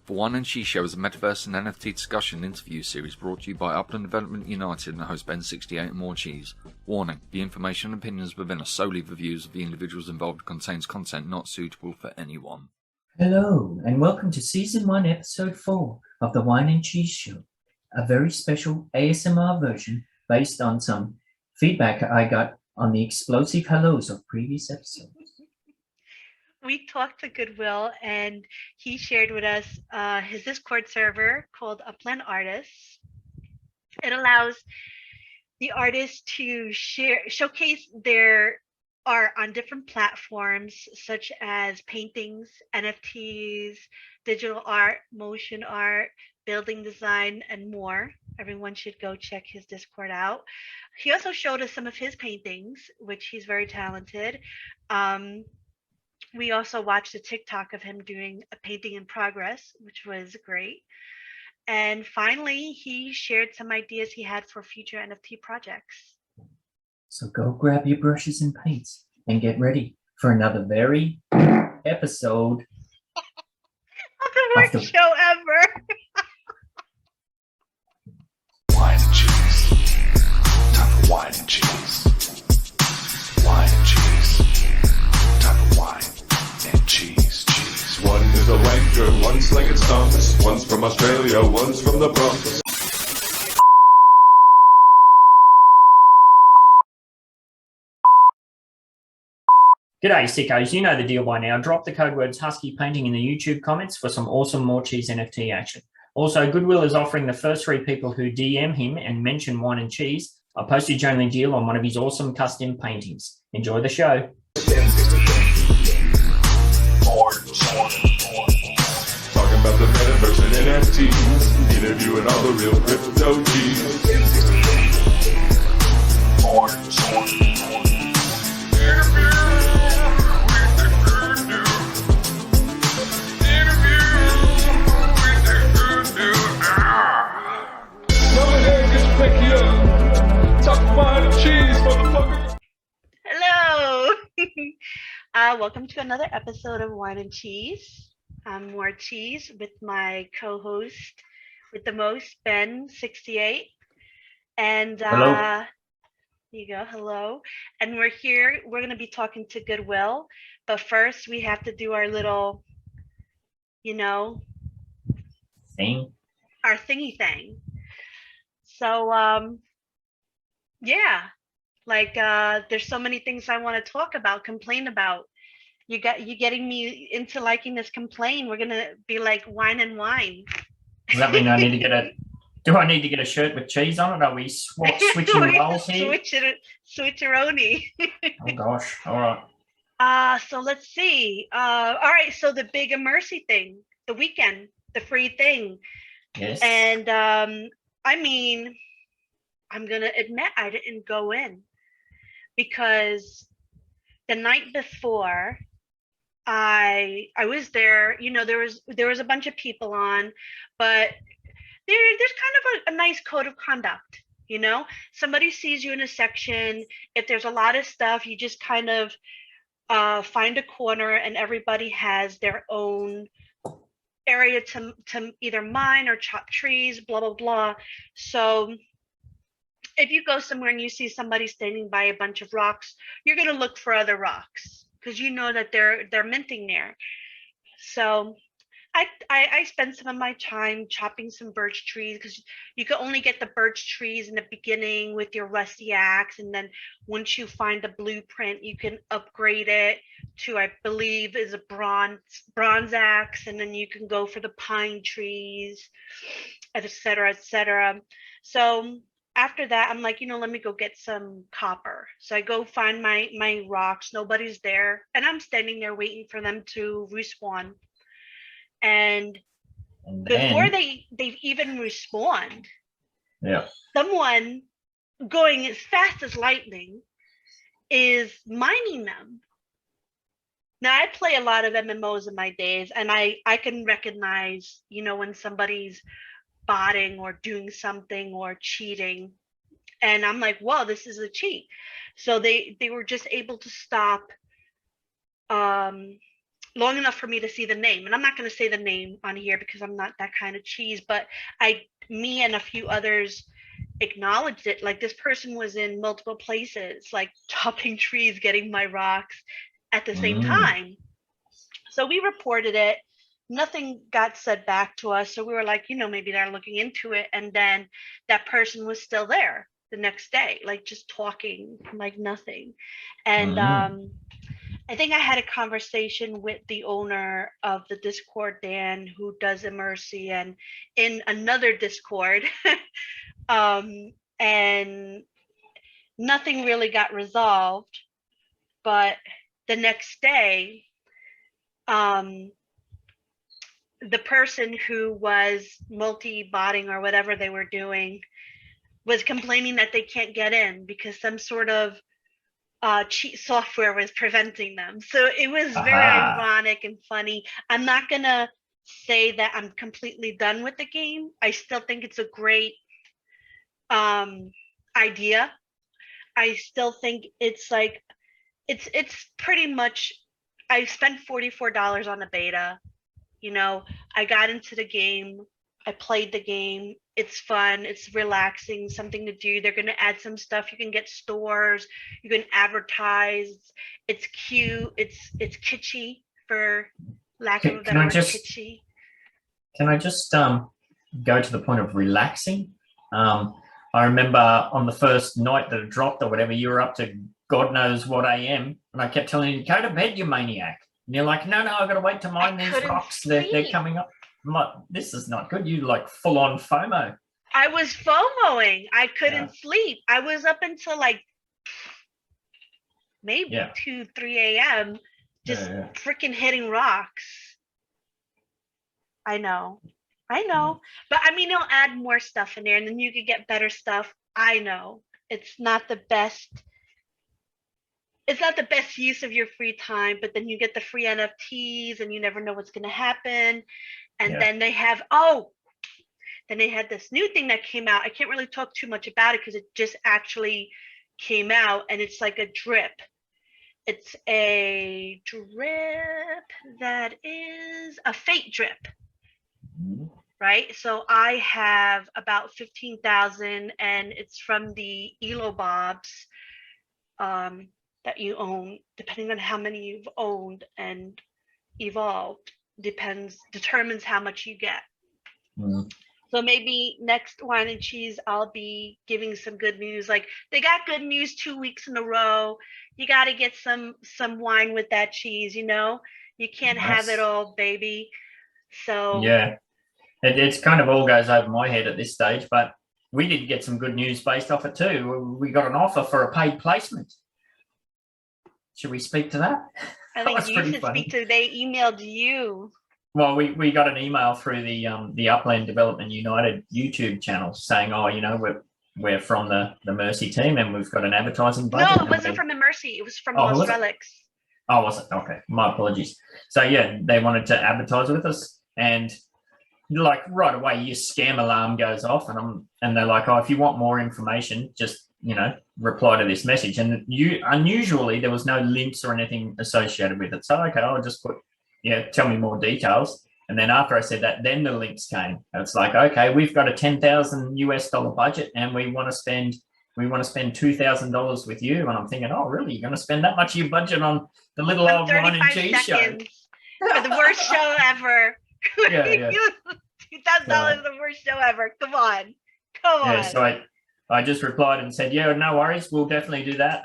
The Whine and Cheese Show is a Metaverse and NFT discussion interview series brought to you by Upland Development United and the host BEN68 and Morecheese. Warning, the information and opinions within are solely the views of the individuals involved, contains content not suitable for anyone. Hello, and welcome to Season 1, Episode 4 of the Whine and Cheese Show, a very special ASMR version based on some feedback I got on the explosive hellos of previous episodes. We talked to Goodwill, and he shared with us his Discord server called Upland Artists. It allows the artists to showcase their art on different platforms, such as paintings, NFTs, digital art, motion art, building design, and more. Everyone should go check his Discord out. He also showed us some of his paintings, which he's very talented. We also watched a TikTok of him doing a painting in progress, which was great. And finally, he shared some ideas he had for future NFT projects. So go grab your brushes and paints and get ready for another very episode of the worst show ever. Whine and cheese. Time for wine and cheese. Wine and cheese. Time for wine and cheese. Cheese. One is a wanker, one's like it stumps. One's from Australia, one's from the Bronx. G'day sickos, you know the deal by now. Drop the code words Husky Painting in the YouTube comments for some awesome Morecheeese NFT action. Also, Goodwill is offering the first 3 people who DM him and mention Whine and Cheese a postage only deal on one of his awesome custom paintings. Enjoy the show. Talking about the Metaverse and NFTs, interviewing all the real crypto G's. Hello. Welcome to another episode of Whine and Cheese. I'm Morecheeese with my co-host with the most, BEN68. And Hello. There you go. Hello. And we're here. We're going to be talking to Goodwill. But first, we have to do our little, Thing. our thingy thing. So, yeah. Like there's so many things I want to talk about, complain about. You getting me into liking this complain. We're gonna be like wine and wine. Does that mean I need to get a? Do I need to get a shirt with cheese on it? Are we switching roles here? Switcheroni. Oh gosh! All right. So let's see. All right. So the big Immersi thing, the weekend, the free thing. Yes. And I mean, I'm gonna admit I didn't go in because the night before I was there. There was a bunch of people on, but there's kind of a nice code of conduct. Somebody sees you in a section. If there's a lot of stuff, you just kind of find a corner, and everybody has their own area to either mine or chop trees, blah blah blah. So if you go somewhere and you see somebody standing by a bunch of rocks, you're going to look for other rocks because you know that they're minting there. So I spend some of my time chopping some birch trees because you can only get the birch trees in the beginning with your rusty axe, and then once you find the blueprint, you can upgrade it to, I believe, is a bronze axe, and then you can go for the pine trees, etc., etc. So after that, I'm like, let me go get some copper. So I go find my rocks. Nobody's there, and I'm standing there waiting for them to respawn. And before they've even respawned, someone going as fast as lightning is mining them. Now, I play a lot of MMOs in my days, and I can recognize, when somebody's botting or doing something or cheating. And I'm like, whoa, this is a cheat. So they were just able to stop long enough for me to see the name. And I'm not going to say the name on here because I'm not that kind of cheese, but me and a few others acknowledged it. Like, this person was in multiple places, like chopping trees, getting my rocks at the same time. So we reported it. Nothing got said back to us. So we were like, maybe they're looking into it. And then that person was still there the next day, like just talking like nothing. And I think I had a conversation with the owner of the Discord, Dan, who does Immersi, and in another Discord, and nothing really got resolved. But the next day, the person who was multi-botting or whatever they were doing was complaining that they can't get in because some sort of cheat software was preventing them. So it was very ironic and funny. I'm not gonna say that I'm completely done with the game. I still think it's a great idea. I still think it's like it's pretty much, I spent $44 on the beta. I got into the game. I played the game. It's fun. It's relaxing, something to do. They're going to add some stuff. You can get stores. You can advertise. It's cute. It's kitschy, for lack of a better word. Kitschy. Can I just go to the point of relaxing? I remember on the first night that it dropped or whatever, you were up to God knows what AM, and I kept telling you, go to bed, you maniac. And you're like, no, I've got to wait to mine these rocks. They're coming up. I'm like, this is not good. You like full on FOMO. I was FOMOing. I couldn't sleep. I was up until like maybe 2, 3 a.m. just freaking hitting rocks. I know. But I mean, they'll add more stuff in there and then you could get better stuff. I know. It's not the best use of your free time, but then you get the free NFTs and you never know what's going to happen. And then they have, then they had this new thing that came out. I can't really talk too much about it because it just actually came out, and it's like a drip. It's a drip that is a fate drip, right? So I have about 15,000, and it's from the Elo Bobs that you own, depending on how many you've owned and evolved. Determines how much you get. So maybe next Whine and Cheese, I'll be giving some good news. Like, they got good news 2 weeks in a row. You got to get some wine with that cheese. You can't have it all, baby. So it's kind of all goes over my head at this stage. But we did get some good news based off it too. We got an offer for a paid placement. Should we speak to that? I think you should speak to. They emailed you. Well, we got an email through the Upland Development United YouTube channel saying, we're from the Mercy team and we've got an advertising budget. No, it wasn't from the Mercy. It was from Lost Relics. Oh, was it? Okay, my apologies. So they wanted to advertise with us, and like right away, your scam alarm goes off, and they're like, if you want more information, just reply to this message. And unusually there was no links or anything associated with it. So okay, I'll just put tell me more details. And then after I said that, then the links came. And it's like, okay, we've got a $10,000 budget and we want to spend $2,000 with you. And I'm thinking, oh really, you're going to spend that much of your budget on the little old Whine and Cheese show? For the worst show ever. $2,000 is the worst show ever. Come on. So I just replied and said, no worries, we'll definitely do that.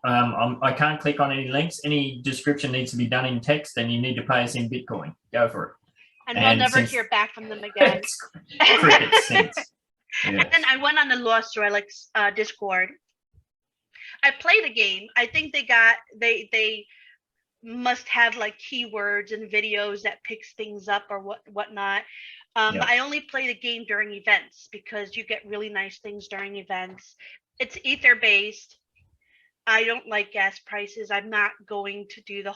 I can't click on any links. Any description needs to be done in text, and you need to pay us in Bitcoin. Go for it. And we'll never hear back from them again. Cricket sense. And then I went on the Lost Relics Discord. I played the game. I think they must have like keywords and videos that picks things up or whatnot. But I only play the game during events because you get really nice things during events. It's ether based. I don't like gas prices. I'm not going to do that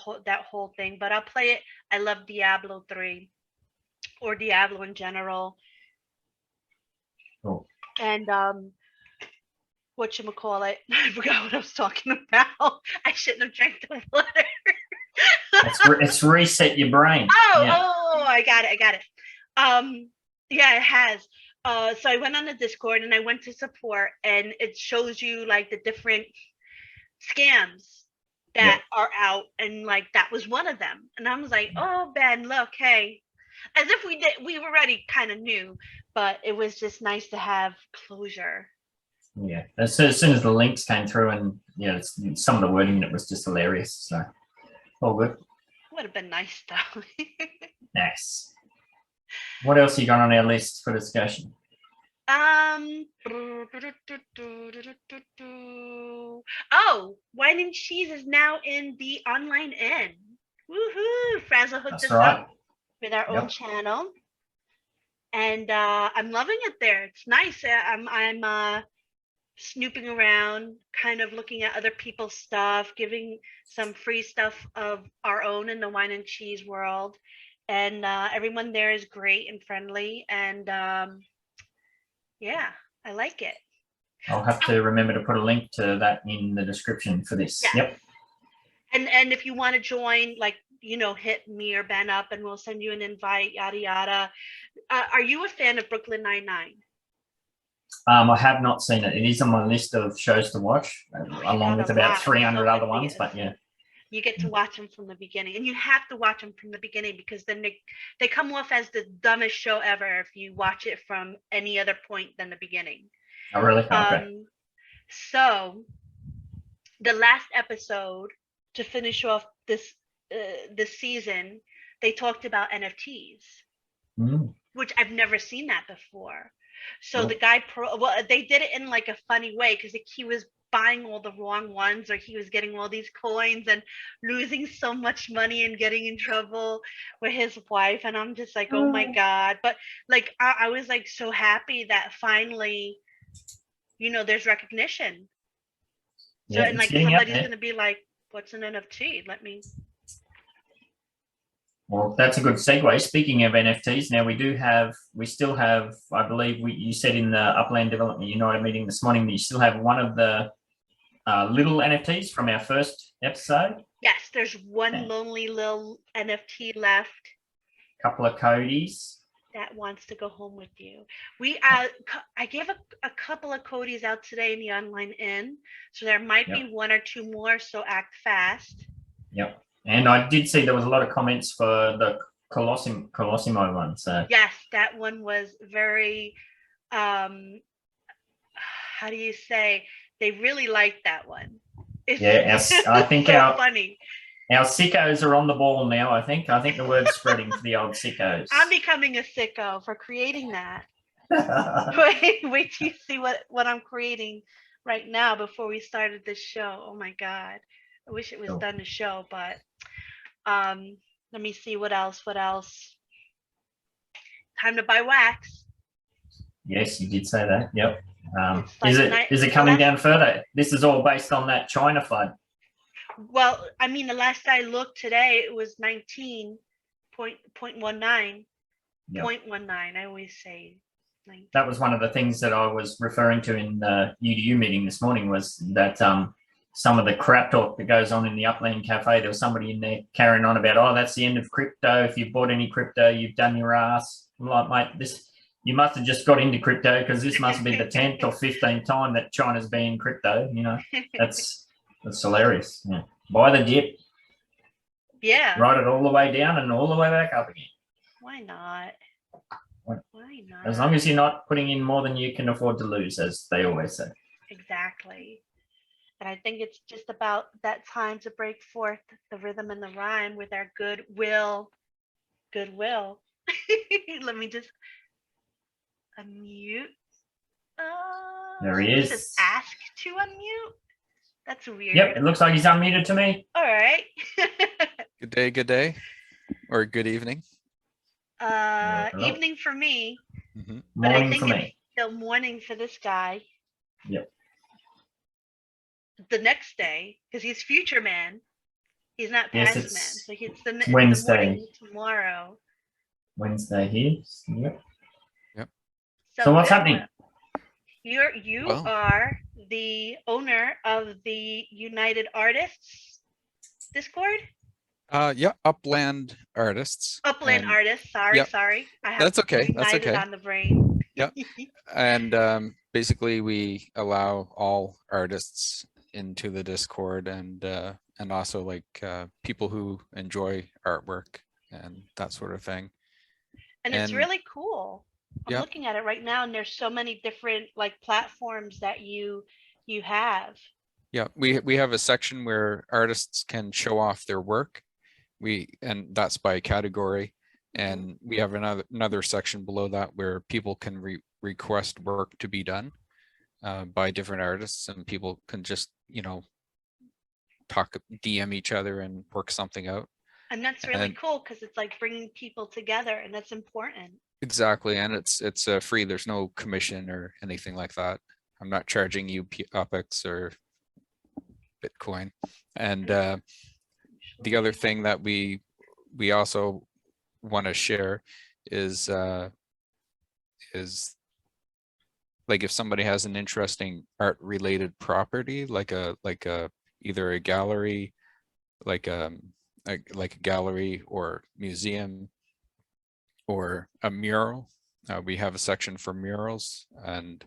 whole thing, but I'll play it. I love Diablo 3 or Diablo in general. Oh. And whatchamacallit? I forgot what I was talking about. I shouldn't have drank the water. It's reset your brain. I got it. Yeah, it has. So I went on the Discord and I went to support, and it shows you like the different scams that are out, and like that was one of them. And I was like, oh, Ben, look, hey, as if we already kind of knew, but it was just nice to have closure. Yeah, as soon as the links came through, and some of the wording that was just hilarious. So all good. Would have been nice though. Nice. What else you got on our list for discussion? Oh, Whine and Cheese is now in the online inn. Woohoo! Frazzle hooked us up with our own channel, and I'm loving it there. It's nice. I'm snooping around, kind of looking at other people's stuff, giving some free stuff of our own in the Whine and Cheese world, and everyone there is great and friendly, and yeah, I like it. I'll have to remember to put a link to that in the description for this. Yeah. Yep. And if you want to join, like, hit me or Ben up and we'll send you an invite, yada, yada. Are you a fan of Brooklyn Nine-Nine? I have not seen it. It is on my list of shows to watch, along with about 300 other ones, but yeah. You get to watch them from the beginning, and you have to watch them from the beginning, because then they come off as the dumbest show ever if you watch it from any other point than the beginning. Oh, really? Okay. So the last episode, to finish off this season, they talked about NFTs, which I've never seen that before. So the guy, they did it in like a funny way, because he was buying all the wrong ones, or he was getting all these coins and losing so much money and getting in trouble with his wife. And I'm just like, oh my God. But like, I was like so happy that finally, there's recognition. So, and like somebody's going to be like, what's an NFT? Well, that's a good segue. Speaking of NFTs, now we still have, I believe you said in the Upland Development United meeting this morning that you still have one of the little NFTs from our first episode. Yes, there's one lonely little NFT left. Couple of Codys. That wants to go home with you. I gave a couple of Codys out today in the online inn, so there might be one or two more, so act fast. Yep. And I did see there was a lot of comments for the Colossimo one. So yes, that one was very, how do you say? They really liked that one. I think so funny. Our sickos are on the ball now. I think the word's spreading for the old sickos. I'm becoming a sicko for creating that. wait till you see what I'm creating right now before we started this show. Oh my God. I wish it was done to show, but let me see what else. Time to buy wax. Yes, you did say that. Yep. Is it coming down further? This is all based on that China flood. Well, I mean, the last I looked today, it was 19.19. 0.19. I always say 19. That was one of the things that I was referring to in the UDU meeting this morning, was that some of the crap talk that goes on in the Upland Cafe, there was somebody in there carrying on about, that's the end of crypto. If you've bought any crypto, you've done your ass. I'm like, mate, you must have just got into crypto, because this must be the 10th or 15th time that China's been crypto. That's hilarious. Yeah. Buy the dip. Yeah. Ride it all the way down and all the way back up again. Why not? Why not? As long as you're not putting in more than you can afford to lose, as they always say. Exactly. And I think it's just about that time to break forth the rhythm and the rhyme with our Goodwill. Let me just unmute. There he is. Just ask to unmute. That's weird. Yep, it looks like he's unmuted to me. All right. Good day, or good evening. Evening for me. Mm-hmm. But Morning I think for it's me. still morning for this guy. Yep. The next day, because he's future man. He's not Yes, past it's man. So it's the Wednesday. The morning tomorrow. Wednesday here. Yep. So, So what's happening? You are the owner of the United Artists Discord? Yeah, Upland artists. Upland And artists. Sorry, yep, sorry. I have that's okay. That's United okay. on the brain. Yep. And basically we allow all artists into the Discord, and also like people who enjoy artwork and that sort of thing. And it's And really cool. I'm yeah, looking at it right now, and there's so many different like platforms that you have. yeah, we have a section where artists can show off their work. And that's by category. And we have another section below that where people can request work to be done by different artists, and people can just, DM each other and work something out. And that's really And cool because it's like bringing people together, and that's important. exactly, and it's free. There's no commission or anything like that. I'm not charging you UPX or Bitcoin. And the other thing that we also want to share is like if somebody has an interesting art related property, like a either a gallery, like a gallery or museum or a mural. We have a section for murals, and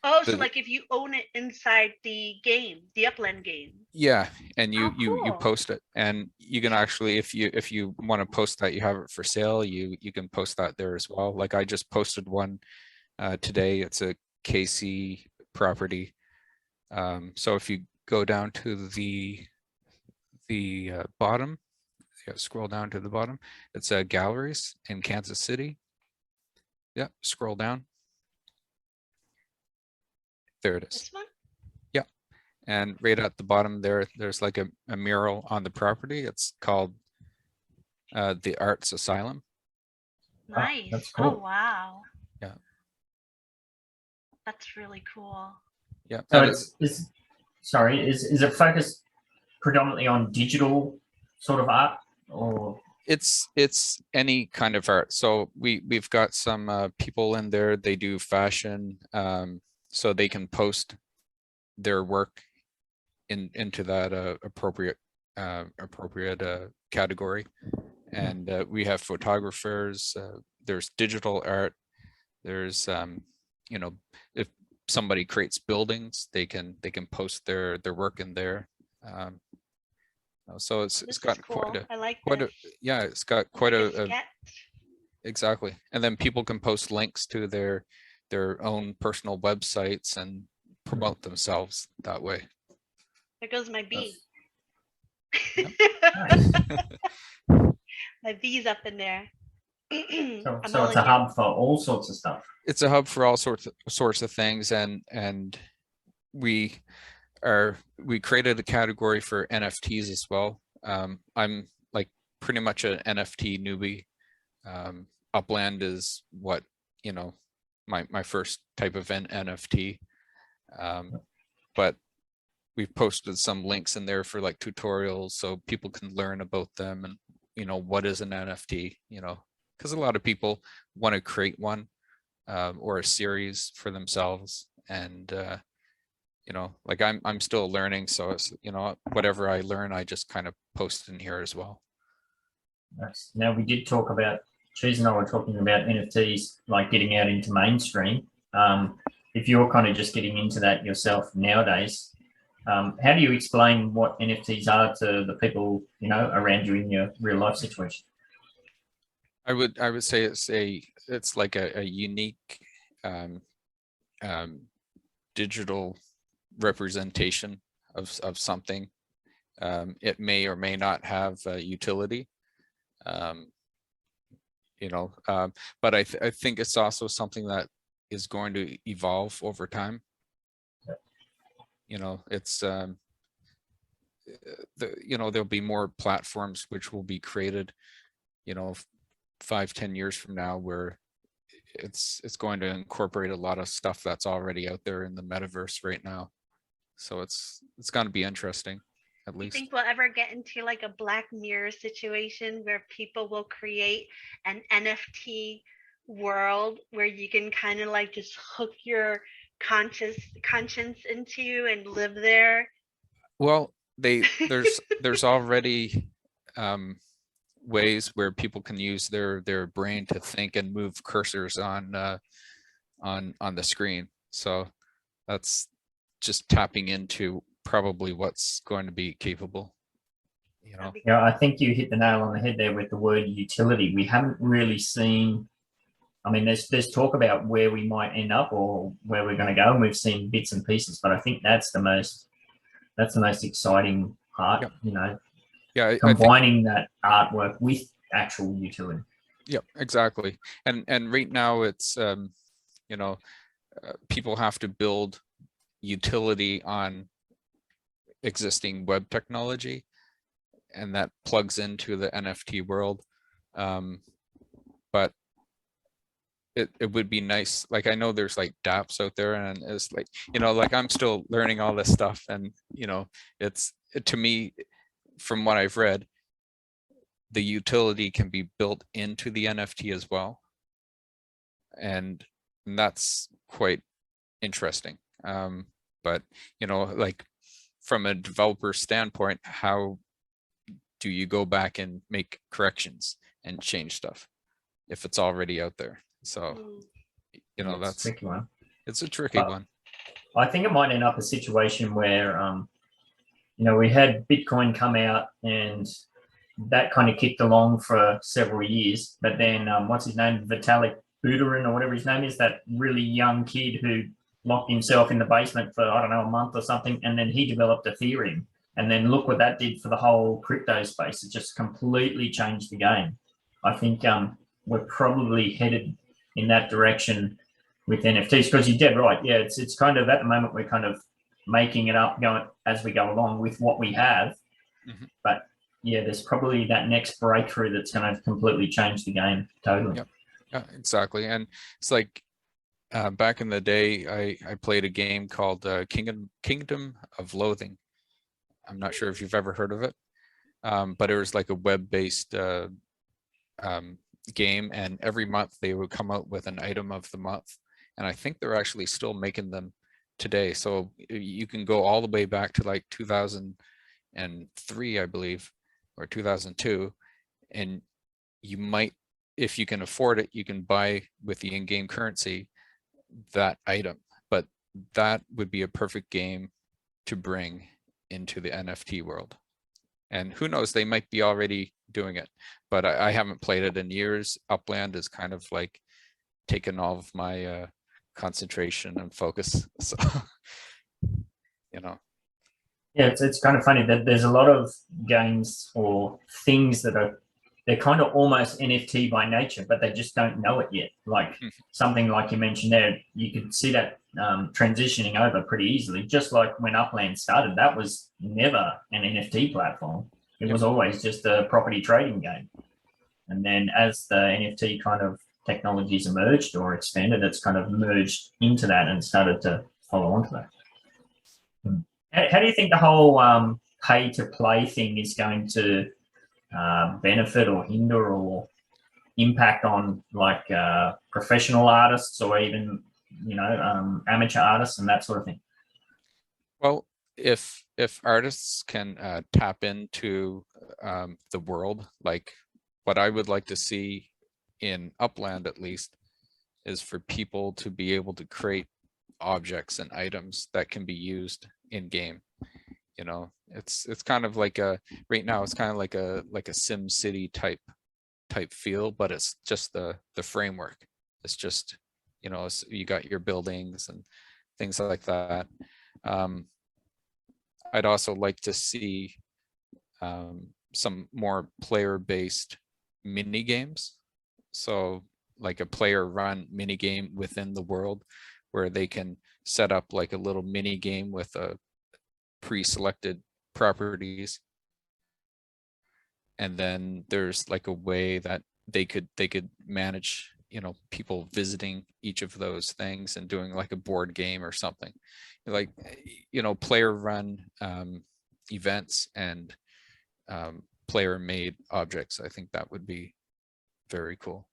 Oh, so the- like if you own it inside the game, the Upland game. yeah, and you Oh, you cool. post it, and you can actually, if you want to post that, you have it for sale, you can post that there as well. Like I just posted one today. It's a KC property. So if you go down to the bottom, scroll down to the bottom, it's galleries in Kansas City. Yeah, scroll down. There it is. This one? Yeah, and right at the bottom there's like a mural on the property. It's called the Arts Asylum. Nice. that's Oh, cool. wow. Yeah. That's really cool. Yeah. So and is it focused predominantly on digital sort of art, or? it's any kind of art. So we've got some people in there, they do fashion, so they can post their work into that appropriate category. And we have photographers, there's digital art, there's if somebody creates buildings, they can post their work in there. So it's This got is cool. quite a I like quite this. yeah, it's got quite Like a sketch. exactly. And then people can post links to their own personal websites and promote themselves that way. There goes my bee. Nice. My bee's up in there. So I'm it's all a in hub for all sorts of stuff. It's a hub for all sorts of things, and we created a category for NFTs as well. I'm like pretty much an NFT newbie. Upland is what, my first type of NFT. But we've posted some links in there for like tutorials so people can learn about them, and what is an NFT, because a lot of people want to create one or a series for themselves. And like I'm still learning, so it's whatever I learn I just kind of post in here as well. Nice. Now, we did talk about, Cheese and I were talking about NFTs like getting out into mainstream. If you're kind of just getting into that yourself nowadays, how do you explain what NFTs are to the people around you in your real life situation? I would say it's like a unique digital representation of something. It may or may not have utility, but I think it's also something that is going to evolve over time. It's there'll be more platforms which will be created 5-10 years from now, where it's going to incorporate a lot of stuff that's already out there in the metaverse right now. So it's going to be interesting, at You least. think we'll ever get into like a Black Mirror situation where people will create an NFT world where you can kind of like just hook your conscience into and live there? Well, there's already ways where people can use their brain to think and move cursors on the screen. So that's just tapping into probably what's going to be capable, you know. Yeah, I think you hit the nail on the head there with the word utility. We haven't really seen, I mean, there's talk about where we might end up or where we're going to go, and we've seen bits and pieces, but I think that's the most exciting part, you know, Yeah, combining that artwork with actual utility. Yeah, exactly. And right now it's you know, people have to build utility on existing web technology, and that plugs into the NFT world. But it would be nice, like, I know there's like dApps out there, and it's like, you know, like I'm still learning all this stuff, and you know, to me, from what I've read, the utility can be built into the NFT as well, and that's quite interesting. But you know, like from a developer standpoint, how do you go back and make corrections and change stuff if it's already out there? So you know, that's a tricky one. It's a tricky one. I think it might end up a situation where you know, we had Bitcoin come out, and that kind of kicked along for several years, but then what's his name, Vitalik Buterin or whatever his name is, that really young kid who locked himself in the basement for, I don't know, a month or something, and then he developed Ethereum, and then look what that did for the whole crypto space. It just completely changed the game. I think we're probably headed in that direction with NFTs, because you're dead right. Yeah, it's kind of, at the moment we're kind of making it up, going as we go along with what we have. But yeah, there's probably that next breakthrough that's going to completely change the game totally. Yep. Yeah, exactly. And it's like back in the day, I played a game called Kingdom of Loathing. I'm not sure if you've ever heard of it, but it was like a web-based game, and every month they would come out with an item of the month, and I think they're actually still making them today. So you can go all the way back to like 2003, I believe, or 2002, and you might, if you can afford it, you can buy with the in-game currency that item. But that would be a perfect game to bring into the NFT world. And who knows, they might be already doing it, but I haven't played it in years. Upland is kind of like taken all of my concentration and focus. So, you know. Yeah, it's kind of funny that there's a lot of games or things that they're kind of almost NFT by nature, but they just don't know it yet. Like something like you mentioned there, you could see that transitioning over pretty easily. Just like when Upland started, that was never an NFT platform. It was always just a property trading game. And then as the NFT kind of technologies emerged or expanded, it's kind of merged into that and started to follow on to that. How do you think the whole pay to play thing is going to benefit or hinder or impact on like professional artists or even, you know, amateur artists and that sort of thing? Well, if artists can tap into the world, like what I would like to see in Upland at least is for people to be able to create objects and items that can be used in game. You know, it's kind of like right now it's kind of like a Sim City type feel, but it's just the framework. It's just, you know, you got your buildings and things like that. I'd also like to see some more player-based mini games. So like a player run mini game within the world where they can set up like a little mini game with a pre-selected properties, and then there's like a way that they could manage, you know, people visiting each of those things and doing like a board game or something, like, you know, player run events and player made objects. I think that would be very cool.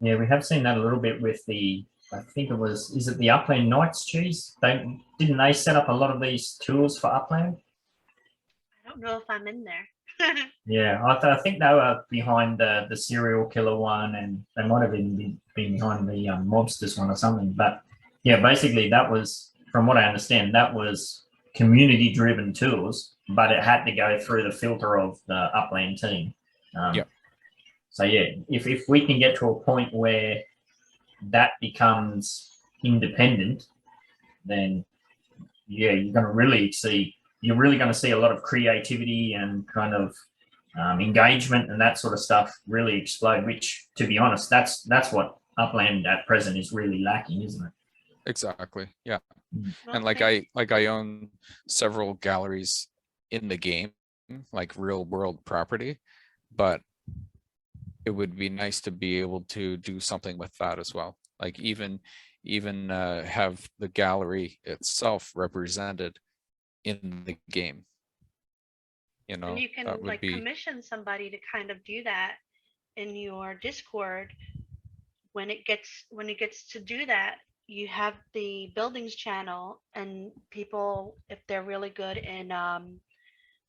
Yeah, we have seen that a little bit with the I think it was, is it the Upland Knights, Cheese? Didn't they set up a lot of these tours for Upland? I don't know if I'm in there. Yeah, I think they were behind the serial killer one, and they might have even been behind the mobsters one or something. But yeah, basically that was, from what I understand, that was community-driven tours, but it had to go through the filter of the Upland team. Yeah. So yeah, if we can get to a point where that becomes independent, then yeah, you're really going to see a lot of creativity and kind of engagement and that sort of stuff really explode, which, to be honest, that's what Upland at present is really lacking, isn't it? Exactly. Yeah. Well, And like I own several galleries in the game, like real world property, but it would be nice to be able to do something with that as well. Like even have the gallery itself represented in the game. You know, and you can that would like be commission somebody to kind of do that in your Discord. When it gets to do that, you have the buildings channel, and people, if they're really good in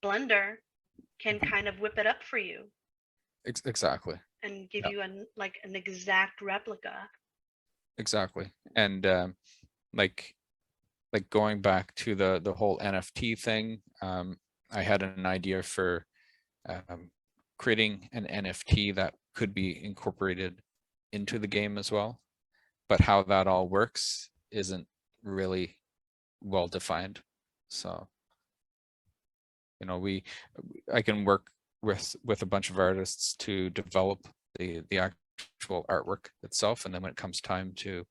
Blender, can kind of whip it up for you exactly. and give Yeah. you an exact replica. Exactly. And like going back to the whole NFT thing, I had an idea for creating an NFT that could be incorporated into the game as well, but how that all works isn't really well defined. So, you know, I can work with a bunch of artists to develop the actual artwork itself, and then when it comes time to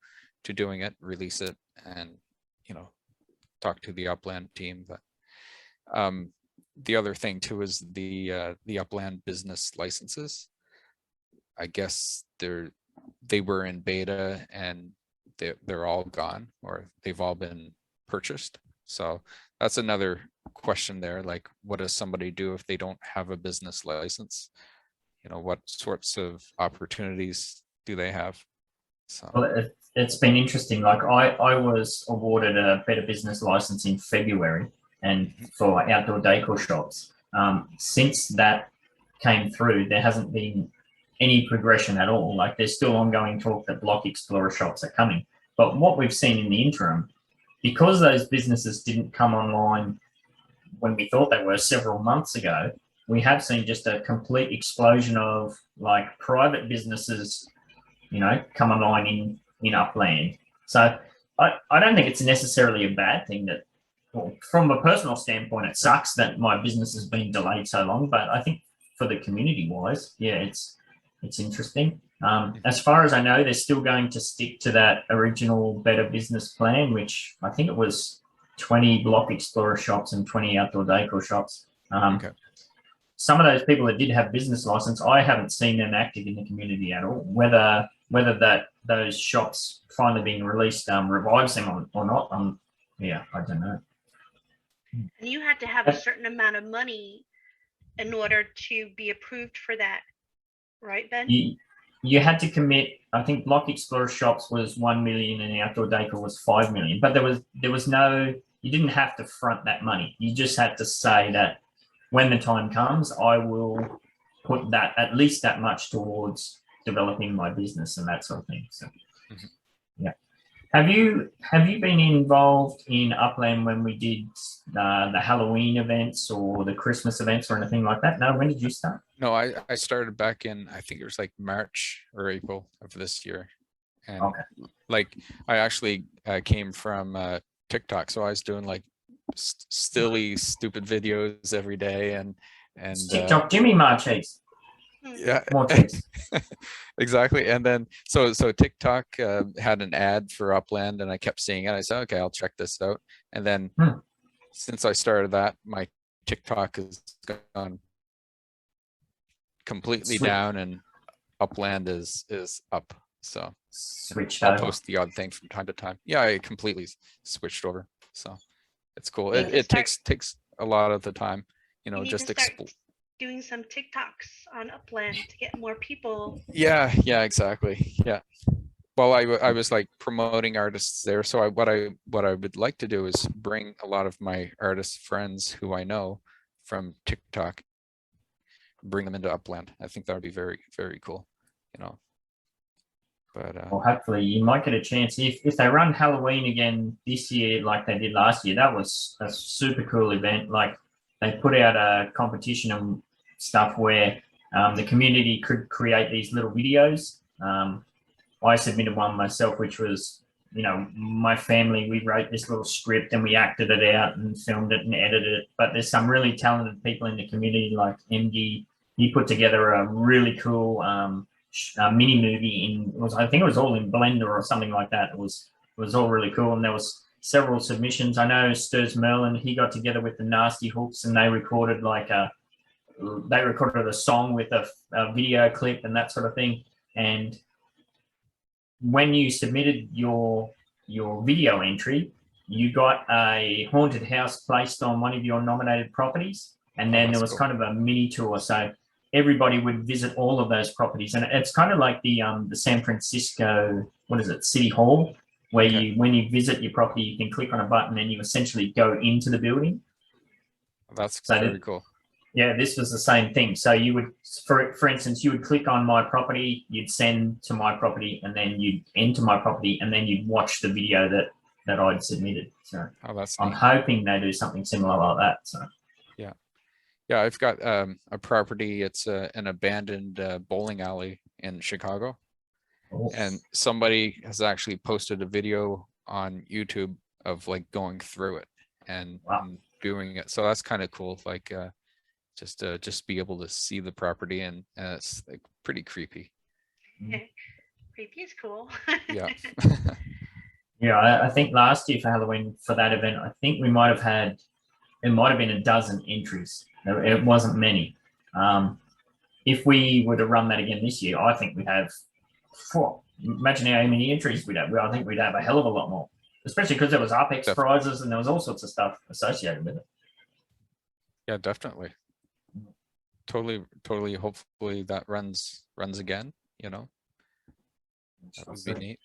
doing it, release it, and you know, talk to the Upland team. But the other thing too is the Upland business licenses. I guess they were in beta and they're all gone, or they've all been purchased. So that's another question there. Like, what does somebody do if they don't have a business license? You know, what sorts of opportunities do they have? So Well, it's been interesting. Like I was awarded a Better Business license in February, and for outdoor decor shops. Since that came through, there hasn't been any progression at all. Like, there's still ongoing talk that Block Explorer shops are coming. But what we've seen in the interim, because those businesses didn't come online when we thought they were several months ago, we have seen just a complete explosion of like private businesses, you know, come online in Upland. So I don't think it's necessarily a bad thing that, well, from a personal standpoint, it sucks that my business has been delayed so long, but I think for the community wise, yeah, it's interesting. As far as I know, they're still going to stick to that original Better Business plan, which I think it was 20 Block Explorer shops and 20 outdoor decor shops. okay. Some of those people that did have business license, I haven't seen them active in the community at all. Whether those shops finally being released revives them or not, yeah, I don't know. And you had to have a certain amount of money in order to be approved for that, right, Ben? You had to commit. I think Block Explorer shops was 1 million and outdoor decor was 5 million. But there was no. You didn't have to front that money. You just had to say that when the time comes, I will put that at least that much towards developing my business and that sort of thing. So, yeah. Have you been involved in Upland when we did the Halloween events or the Christmas events or anything like that? No, when did you start? No, I started back in, I think it was like March or April of this year. And Okay. like I actually came from TikTok, so I was doing like silly, stupid videos every day, and TikTok Jimmy Morecheeese. yeah, Morecheeese. exactly. And then so TikTok had an ad for Upland, and I kept seeing it. I said, okay, I'll check this out. And then since I started that, my TikTok has gone completely down, and Upland is up. So Switched I'll over. post the odd thing from time to time. Yeah, I completely switched over. So it's cool. You It, need to it takes a lot of the time, you know, You need just to start doing some TikToks on Upland to get more people. yeah, exactly. Yeah. Well, I was like promoting artists there. So what I would like to do is bring a lot of my artist friends who I know from TikTok, bring them into Upland. I think that would be very, very cool, you know. But Well, hopefully you might get a chance if they run Halloween again this year like they did last year. That was a super cool event. Like they put out a competition and stuff where the community could create these little videos. I submitted one myself, which was, you know, my family, we wrote this little script and we acted it out and filmed it and edited it. But there's some really talented people in the community like MD. He put together a really cool mini movie I think it was all in Blender or something like that. It was all really cool. And there was several submissions. I know Stirs Merlin, he got together with the Nasty Hooks and they recorded a song with a video clip and that sort of thing. And when you submitted your video entry, you got a haunted house placed on one of your nominated properties, and then there was kind of a mini tour. So everybody would visit all of those properties, and it's kind of like the San Francisco, what is it, City Hall, where when you visit your property, you can click on a button and you essentially go into the building. That's very cool. Yeah, this was the same thing. So you would, for instance, you would click on my property, you'd send to my property, and then you'd enter my property, and then you'd watch the video that I'd submitted. So I'm hoping they do something similar like that. So yeah, I've got a property. It's an abandoned bowling alley in Chicago, and somebody has actually posted a video on YouTube of like going through it and doing it. So that's kind of cool. Like. Just be able to see the property and it's like pretty creepy. Creepy is cool. Yeah. Yeah, I think last year for Halloween for that event, I think it might have been a dozen entries. It wasn't many. If we were to run that again this year, I think we'd have, imagine how many entries we'd have. I think we'd have a hell of a lot more, especially because there was Apex prizes and there was all sorts of stuff associated with it. Yeah, definitely. Totally. Hopefully that runs again, you know. That would be neat.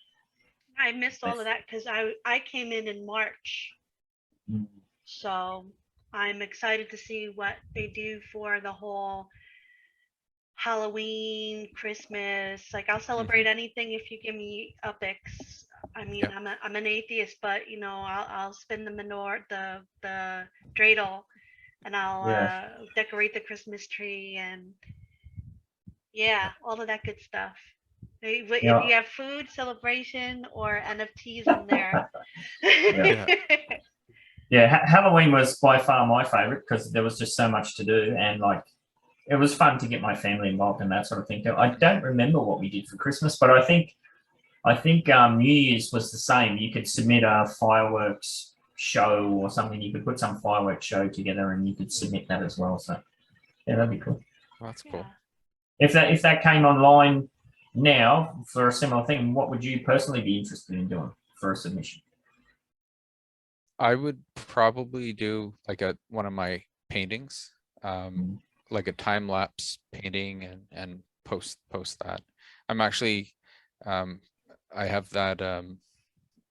I missed all of that because I came in March. So I'm excited to see what they do for the whole Halloween, Christmas. Like I'll celebrate anything if you give me Apex. I mean, I'm an atheist, but you know, I'll spin the the dreidel. And I'll decorate the Christmas tree and all of that good stuff. If you have food, celebration, or NFTs on there. Halloween was by far my favorite because there was just so much to do and like it was fun to get my family involved in that sort of thing. I don't remember what we did for Christmas, but I think New Year's was the same. You could submit a fireworks show or something. You could put some fireworks show together and you could submit that as well. So yeah, that'd be cool. That's cool. If that came online now for a similar thing, what would you personally be interested in doing for a submission? I would probably do like one of my paintings, like a time lapse painting and post that. I'm actually I have that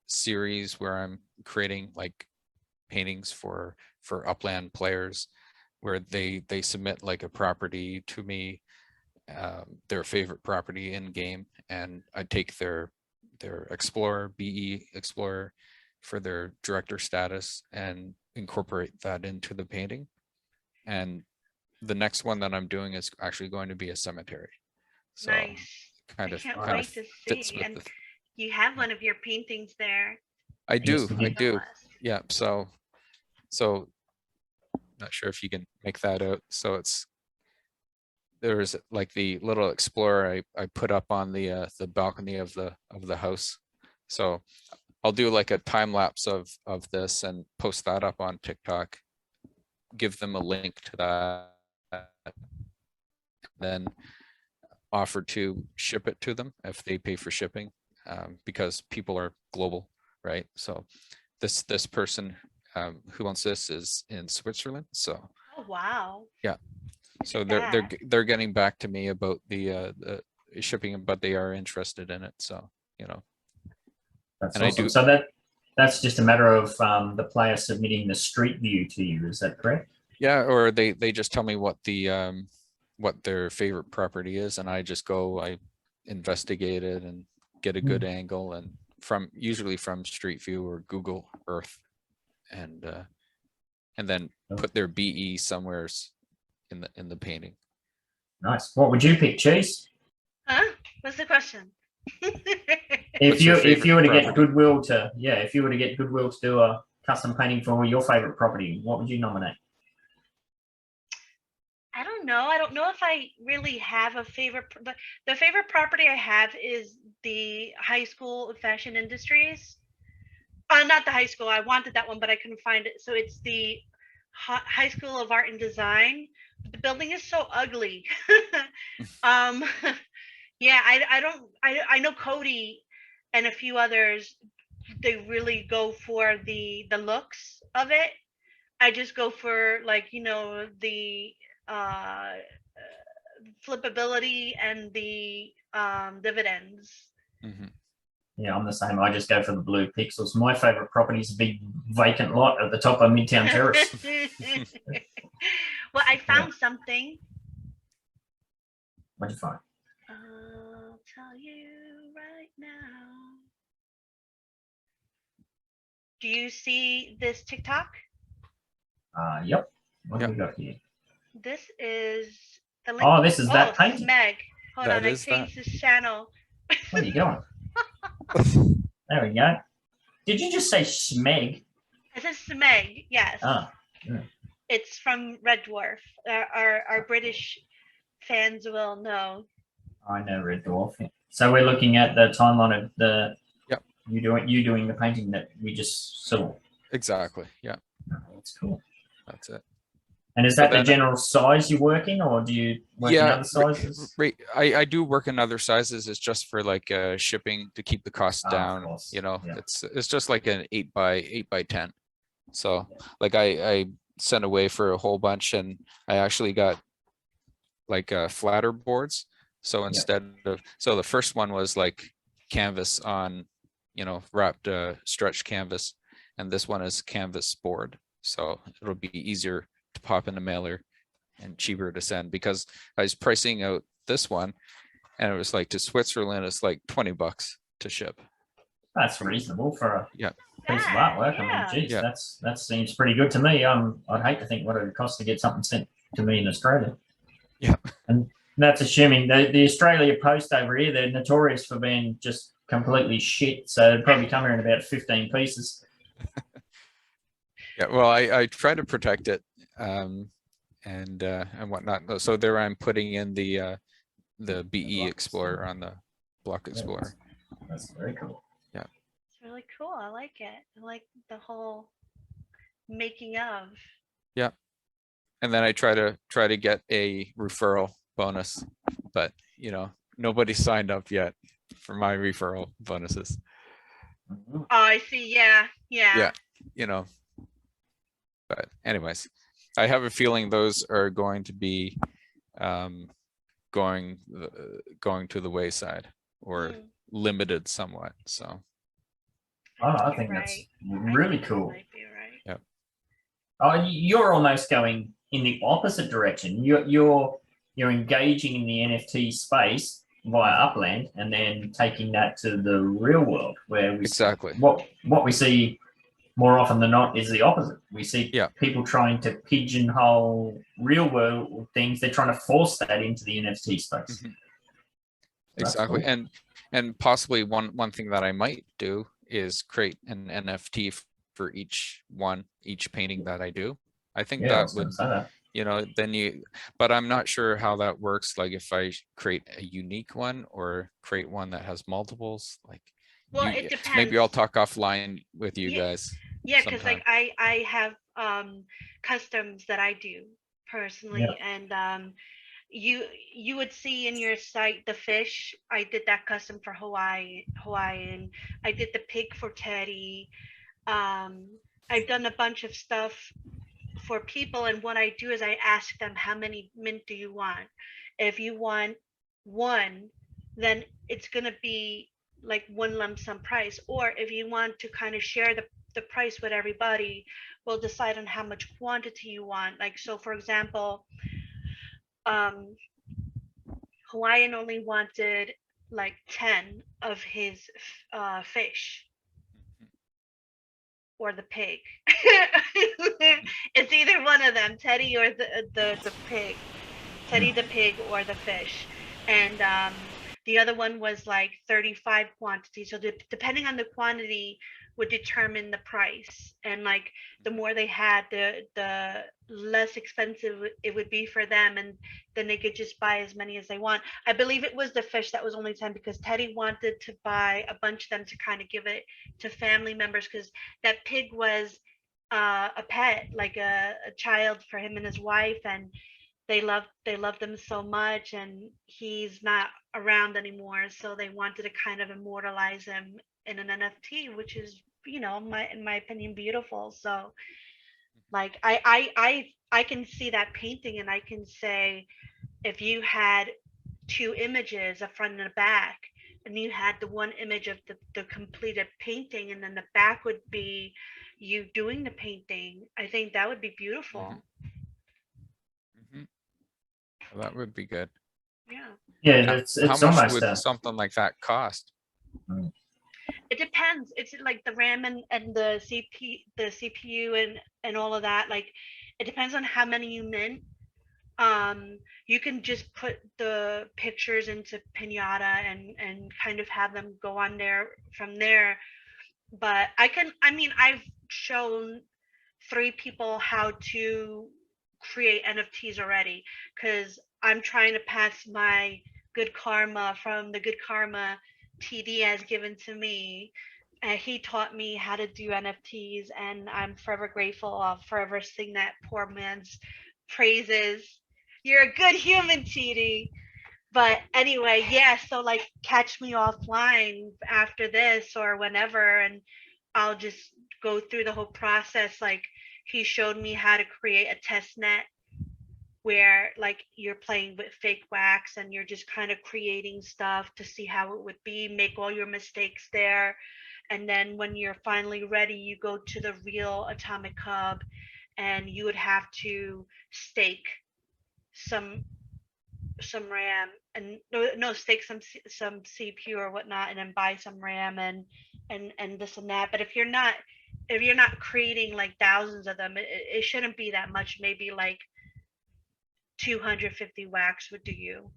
series where I'm creating like paintings for Upland players where they submit like a property to me, their favorite property in game, and I take their Explorer, BE Explorer for their director status and incorporate that into the painting. And the next one that I'm doing is actually going to be a cemetery. So nice. kind of fits with and you have one of your paintings there. I do. Yeah. So not sure if you can make that out. So there's like the little explorer I put up on the balcony of the house. So I'll do like a time lapse of this and post that up on TikTok, give them a link to that, then offer to ship it to them if they pay for shipping, because people are global, right? So this person who wants this is in Switzerland. So oh wow. Yeah. So they're getting back to me about the shipping, but they are interested in it. So, you know, That's And I awesome. do- So that's just a matter of the player submitting the street view to you. Is that correct? Yeah, or they just tell me what the what their favorite property is, and I just go, I investigate it and get a good angle, and usually from Street View or Google Earth, and then put their BE somewheres in the painting. Nice. What would you pick, Cheese? Huh? What's the question? If you were to get property? Goodwill to do a custom painting for your favorite property, what would you nominate? I don't know. I don't know if I really have a favorite. The favorite property I have is the high school of fashion industries. Not the high school. I wanted that one, but I couldn't find it. So it's the high school of art and design. The building is so ugly. Yeah, I know Cody and a few others. They really go for the looks of it. I just go for, like, the flippability and the dividends. Mm-hmm. Yeah, I'm the same. I just go for the blue pixels. My favorite property is a big vacant lot at the top of Midtown Terrace. Well, I found something. What'd you find? I'll tell you right now. Do you see this TikTok? Yep. What Yep. do we got here? This is the link. Oh, this is that painting. Smeg. Hold That on, I is that. changed this channel. Where are you going? There we go. Did you just say Smeg? This is Smeg, yes. Ah, yeah. It's from Red Dwarf. Our British fans will know. I know Red Dwarf. So we're looking at the timeline of the Yep. you doing the painting that we just saw. Exactly. Yeah, Oh, that's cool. that's it. And is that But the then- general size you work in, or do you work in other sizes? I do work in other sizes. It's just for like shipping to keep the costs Of down. course, You know, yeah. it's just like an 8x10. So like I sent away for a whole bunch, and I actually got like flatter boards. So instead of, so the first one was like canvas on, wrapped stretched canvas, and this one is canvas board. So it'll be easier to pop in the mailer and cheaper to send, because I was pricing out this one, and it was like, to Switzerland, it's like $20 to ship. That's reasonable for a Yeah. piece of Yeah, artwork. yeah. I mean, geez, Yeah. that seems pretty good to me. I'd hate to think what it would cost to get something sent to me in Australia. Yeah. And that's assuming the Australia Post over here, they're notorious for being just completely shit. So it'd probably come here in about 15 pieces. Yeah, well, I try to protect it, and whatnot. So there I'm putting in the BE Block Explorer on the Block Explorer. That's very cool. It's really cool. I like it. I like the whole making of. And then I try to get a referral bonus, but nobody signed up yet for my referral bonuses. Mhm. Oh, I see. Yeah. Yeah. But anyways, I have a feeling those are going to be going to the wayside, or Mm, limited somewhat. So I you're think that's right. I really think you cool. might be right. Oh, you're almost going in the opposite direction. You're engaging in the NFT space via Upland, and then taking that to the real world, where we exactly. what we see more often than not is the opposite. We see people trying to pigeonhole real world things. They're trying to force that into the NFT space. Mhm. That's Exactly. cool. And possibly one thing that I might do is create an NFT for each painting that I do. I think Yeah, I that was gonna would, say that. but I'm not sure how that works. Like if I create a unique one, or create one that has multiples, like, Well, it depends. maybe I'll talk offline with you Yeah. guys. Yeah, because sometime. like I have customs that I do personally, and you would see in your site the fish. I did that custom for Hawaiian. I did the pig for Teddy. I've done a bunch of stuff for people, and what I do is I ask them, how many mint do you want? If you want one, then it's gonna be like one lump sum price, or if you want to kind of share the price with everybody, we'll decide on how much quantity you want. Like, so for example, um, Hawaiian only wanted like 10 of his fish or the pig. It's either one of them, Teddy or the pig. Teddy the pig or the fish. And the other one was like 35 quantity. So depending on the quantity would determine the price. And like the more they had, the less expensive it would be for them. And then they could just buy as many as they want. I believe it was the fish that was only 10 because Teddy wanted to buy a bunch of them to kind of give it to family members, because that pig was a pet, like a child for him and his wife, and they loved him so much, and he's not around anymore, so they wanted to kind of immortalize him in an NFT, which is, in my opinion, beautiful. So like I can see that painting, and I can say, if you had two images, a front and a back, and you had the one image of the completed painting, and then the back would be you doing the painting, I think that would be beautiful. Well, that would be good. Yeah. Yeah, How it's much almost would something like that cost? It depends. It's like the RAM and the CPU and all of that. Like, it depends on how many you mint. You can just put the pictures into Pinata and kind of have them go on there from there. But I've shown 3 people how to create NFTs already, because I'm trying to pass my good karma from the good karma TD has given to me. He taught me how to do NFTs, and I'm forever grateful. I'll forever sing that poor man's praises. You're a good human, TD. But anyway, yeah, so like catch me offline after this or whenever, and I'll just go through the whole process. Like, he showed me how to create a test net where like you're playing with fake wax and you're just kind of creating stuff to see how it would be, make all your mistakes there. And then when you're finally ready, you go to the real atomic hub, and you would have to stake some RAM, and no stake some CPU or whatnot, and then buy some RAM and this and that. But if you're not creating like thousands of them, it shouldn't be that much. Maybe like 250 wax would do you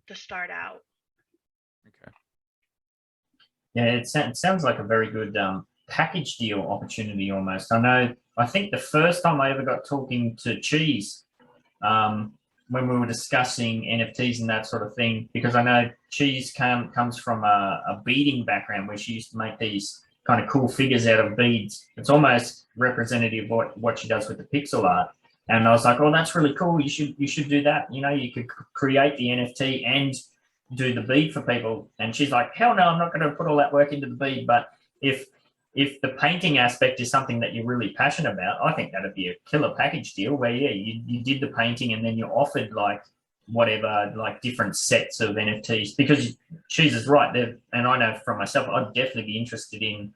to start out. Okay. Yeah, it sounds like a very good package deal opportunity almost. I think the first time I ever got talking to Cheese, when we were discussing NFTs and that sort of thing, because I know Cheese comes from a beading background where she used to make these kind of cool figures out of beads. It's almost representative of what she does with the pixel art. And I was like, oh, that's really cool. You should do that. You could create the NFT and do the bead for people. And she's like, hell no, I'm not going to put all that work into the bead. But if the painting aspect is something that you're really passionate about, I think that'd be a killer package deal where, yeah, you did the painting and then you offered like whatever, like different sets of NFTs, because Cheese is right there. And I know from myself, I'd definitely be interested in,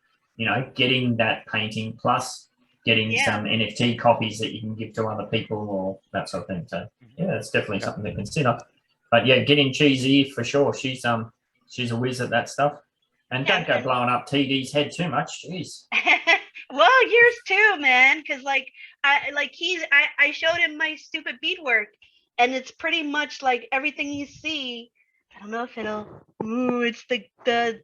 getting that painting plus getting some NFT copies that you can give to other people or that sort of thing. So yeah, it's definitely something to consider. But yeah, getting Cheesy for sure. She's a whiz at that stuff. And don't go blowing up TD's head too much. Jeez. Well, yours too, man. Because I showed him my stupid beadwork, and it's pretty much like everything you see. I don't know if it'll. Ooh, it's the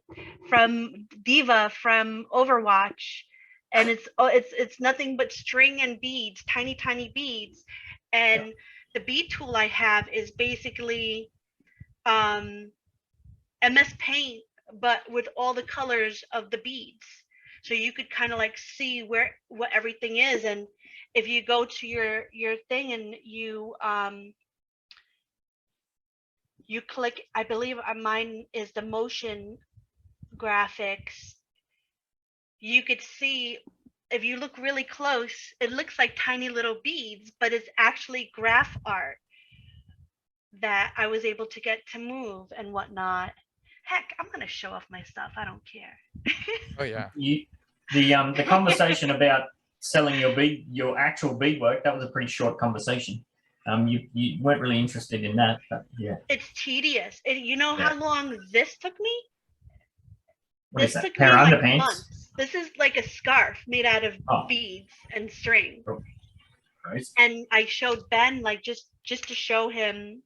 from Diva from Overwatch, and it's nothing but string and beads, tiny beads, and the bead tool I have is basically MS Paint, but with all the colors of the beads, so you could kind of like see what everything is. And if you go to your thing and you click, I believe mine is the motion graphics, you could see, if you look really close, it looks like tiny little beads, but it's actually graph art that I was able to get to move and whatnot. heck, I'm gonna show off my stuff. I don't care. Oh yeah. The conversation about selling your actual beadwork, that was a pretty short conversation. You weren't really interested in that, but yeah. It's tedious. You know Yeah. how long this took me? What is This that? took Pair me of like underpants? months. This is like a scarf made out of Oh. beads and string. Right. And I showed Ben like just to show him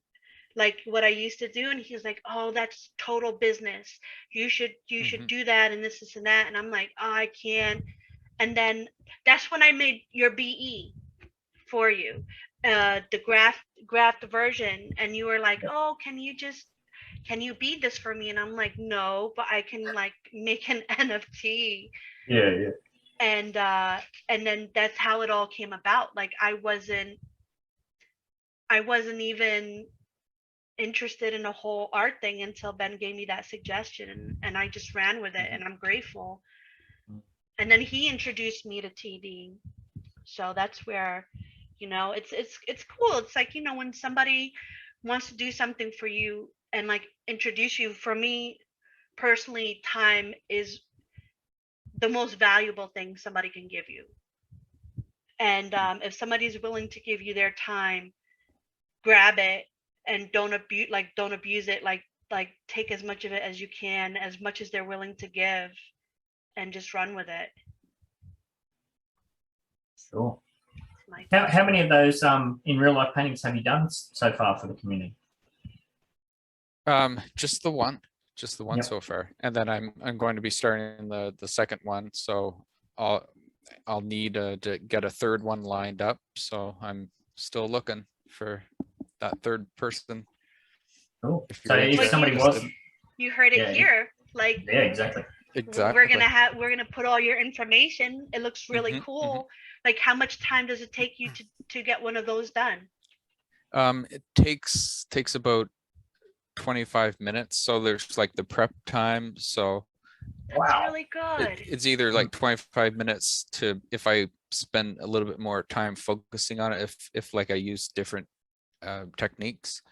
like what I used to do, and he's like, "Oh, that's total business. You should do that and this and that." And I'm like, "Oh, I can't." And then that's when I made your BE for you, the graph version, and you were like, "Oh, can you bead this for me?" And I'm like, "No, but I can like make an NFT." Yeah. And then that's how it all came about. Like I wasn't even interested in a whole art thing until Ben gave me that suggestion, and I just ran with it, and I'm grateful. And then he introduced me to TD, so that's where, it's cool. It's like, when somebody wants to do something for you and like introduce you. For me personally, time is the most valuable thing somebody can give you. And if somebody's willing to give you their time, grab it and don't abuse it. Like take as much of it as you can, as much as they're willing to give, and just run with it. Sure. How many of those in real life paintings have you done so far for the community? Just the one Yep. so far, and then I'm going to be starting the second one, so I'll need to get a third one lined up, so I'm still looking for that third person. Cool. If So you're if somebody was, You heard it Yeah. here. Like yeah, exactly. exactly. we're gonna put all your information. It looks really Mhm, cool. Like how much time does it take you to get one of those done? It takes about 25 minutes, so there's like the prep time, so That's Wow. really good. it's either like 25 minutes to, if I spend a little bit more time focusing on it, if like I use different techniques,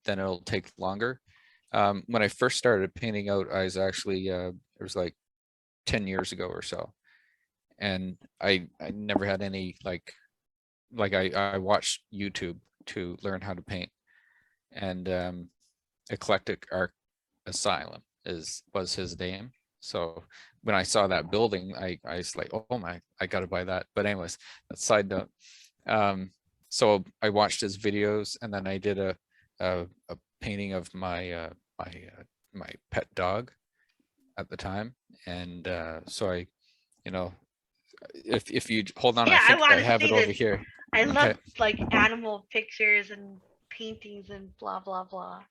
then it'll take longer. When I first started painting out, I was actually it was like 10 years ago or so, and I never had any like I watched YouTube to learn how to paint, and Eclectic Art Asylum was his name. So when I saw that building, I was like, oh my, I gotta buy that. But anyways, that's side note. So I watched his videos, and then I did a painting of my my pet dog at the time, and so I, if you hold on, Yeah, I I think I wanna have see it over this. here. I love Okay. like animal pictures and paintings and blah blah blah.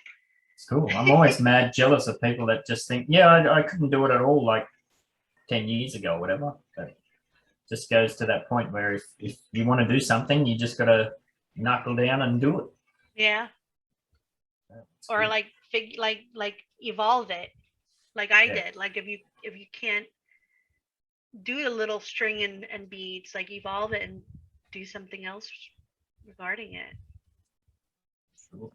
It's cool. I'm always mad jealous of people that just think, yeah, I couldn't do it at all like 10 years ago or whatever. But just goes to that point where if you want to do something, you just got to knuckle down and do it. Yeah. It's Or good. like like evolve it, like I Yeah. did. Like if you can't do a little string and beads, like evolve it and do something else regarding it. Cool.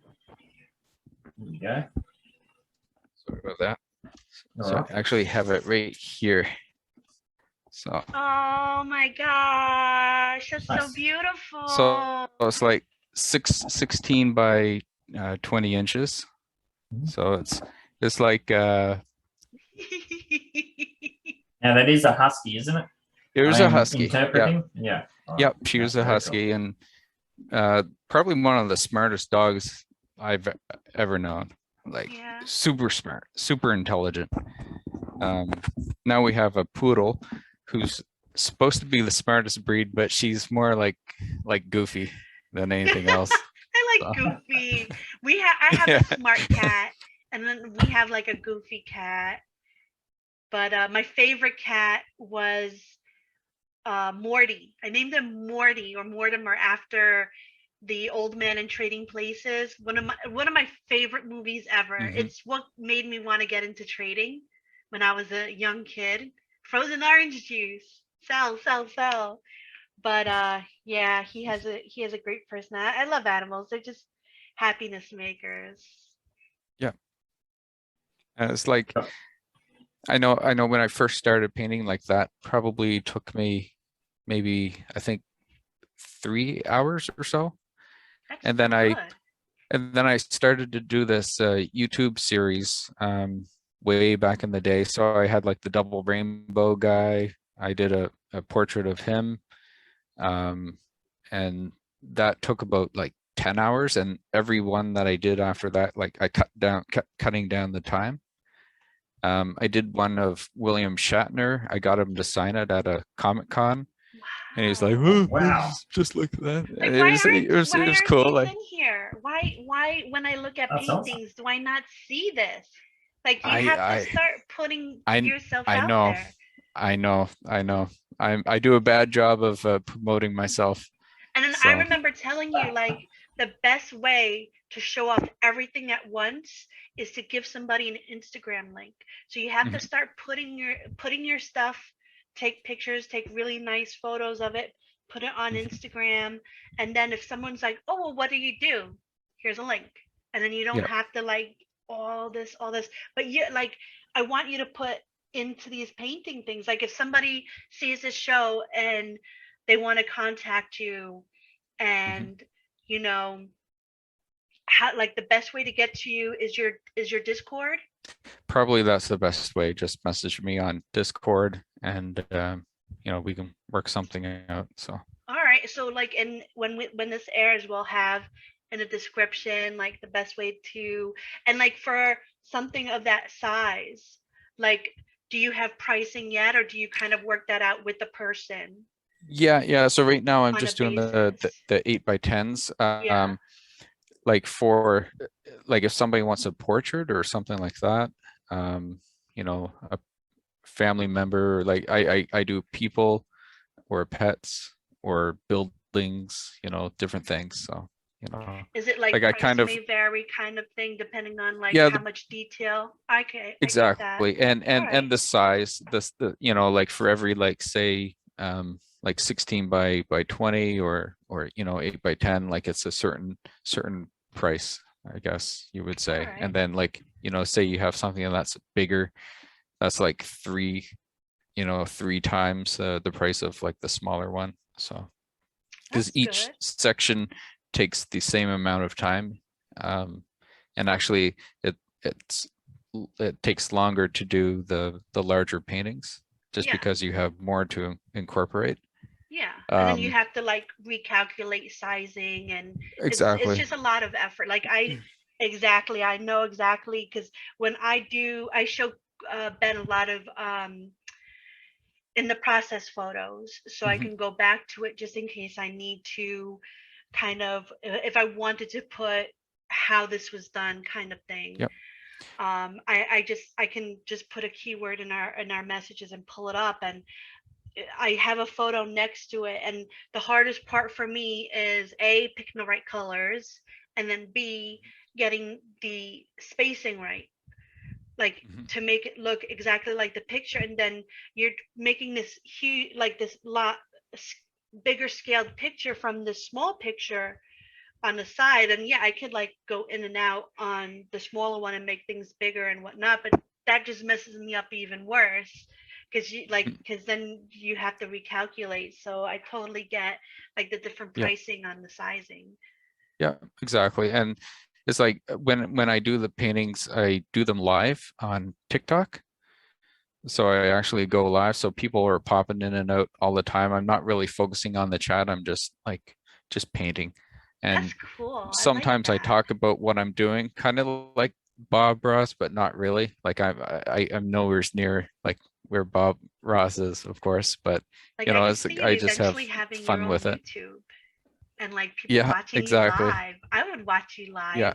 There you go. Sorry about that. All So right. I actually have it right here. So Oh my gosh, that's so Nice. beautiful. So it's like 16 by 20 inches. Mhm. So it's like Now that is a husky, isn't it? it was I a am husky. Yeah. interpreting. Yeah. All Yep. right. She was That's a very husky, and probably one of the smartest dogs I've ever known. Like Yeah. super smart, super intelligent. Now we have a poodle who's supposed to be the smartest breed, but she's more like goofy than anything else. I like So. Goofy. I have Yeah. a smart cat, and then we have like a goofy cat. But my favorite cat was Morty. I named him Morty or Mortimer after the Old Man in Trading Places. One of my favorite movies ever. Mhm. It's what made me want to get into trading when I was a young kid. Frozen orange juice. Sell, sell, sell. But yeah, he has a great personality. I love animals. They're just happiness makers. Yeah. And it's like, I know when I first started painting, like that probably took me maybe, I think 3 hours or so. That's And then so I good. started to do this YouTube series way back in the day. So I had like the double rainbow guy. I did a portrait of him. And that took about like 10 hours. And every one that I did after that, like I cutting down the time. I did one of William Shatner. I got him to sign it at a Comic-Con. And he's like, Wow. oh, Wow. just like that. Like, And it was aren't cool. these Like, in here? Why when I look at That's awesome. paintings, do I not see this? Like, you I have to I start putting I yourself I out know, there. I know, I know. I do a bad job of promoting myself. And then I So remember telling you, like, the best way to show off everything at once is to give somebody an Instagram link. So you have to mhm, start putting your stuff, take pictures, take really nice photos of it, put it on mhm. Instagram, and then if someone's like, "Oh, well, what do you do?" Here's a link. And then you don't Yeah, have to like all this. But you like I want you to put into these painting things. Like if somebody sees this show and they want to contact you mhm. and you know how like the best way to get to you is your Discord. Probably that's the best way. Just message me on Discord, and we can work something out. So All right, so like in when this airs, we'll have in the description like the best way to, and like for something of that size, like do you have pricing yet, or do you kind of work that out with the person yeah. So right now I'm on a just doing the basis? the 8x10s. Yeah. Like for like if somebody wants a portrait or something like that, a family member, like I do people or pets or buildings, different things. So, Is it like like I price kind of, may vary kind of thing depending on like yeah, how much detail? Okay, I get that. exactly. And All and right. the size, like for every like say like 16 by 20 or 8x10, like it's a certain price, I guess you would All say. right. And then like, say you have something that's bigger, that's like three times the price of like the smaller one. So because That's each good. section takes the same amount of time. And actually it's it takes longer to do the larger paintings just Yeah. because you have more to incorporate. Yeah. And then you Um, have to like recalculate sizing and it's exactly. just a lot of effort. Like I know exactly because when I show Ben a lot of in the process photos so I Mhm. can go back to it just in case I need to kind of if I wanted to put how this was done kind of thing. Yep. I can just put a keyword in our messages and pull it up and I have a photo next to it. And the hardest part for me is A, picking the right colors, and then B, getting the spacing right, like Mhm. to make it look exactly like the picture. And then you're making this huge, like this lot bigger scaled picture from this small picture on the side. And yeah, I could like go in and out on the smaller one and make things bigger and whatnot, but that just messes me up even worse because you like because then you have to recalculate. So I totally get like the different Yeah. pricing on the sizing. Yeah, exactly. And it's like when I do the paintings, I do them live on TikTok. So I actually go live. So people are popping in and out all the time. I'm not really focusing on the chat. I'm just painting. That's And cool. I like sometimes I that. talk about what I'm doing, kind of like Bob Ross, but not really. Like I'm nowhere near like where Bob Ross is, of course. But Like I could it's see like you I just have eventually having your fun own with it. YouTube and like people Yeah, watching you exactly. live. I would watch you Yeah. live.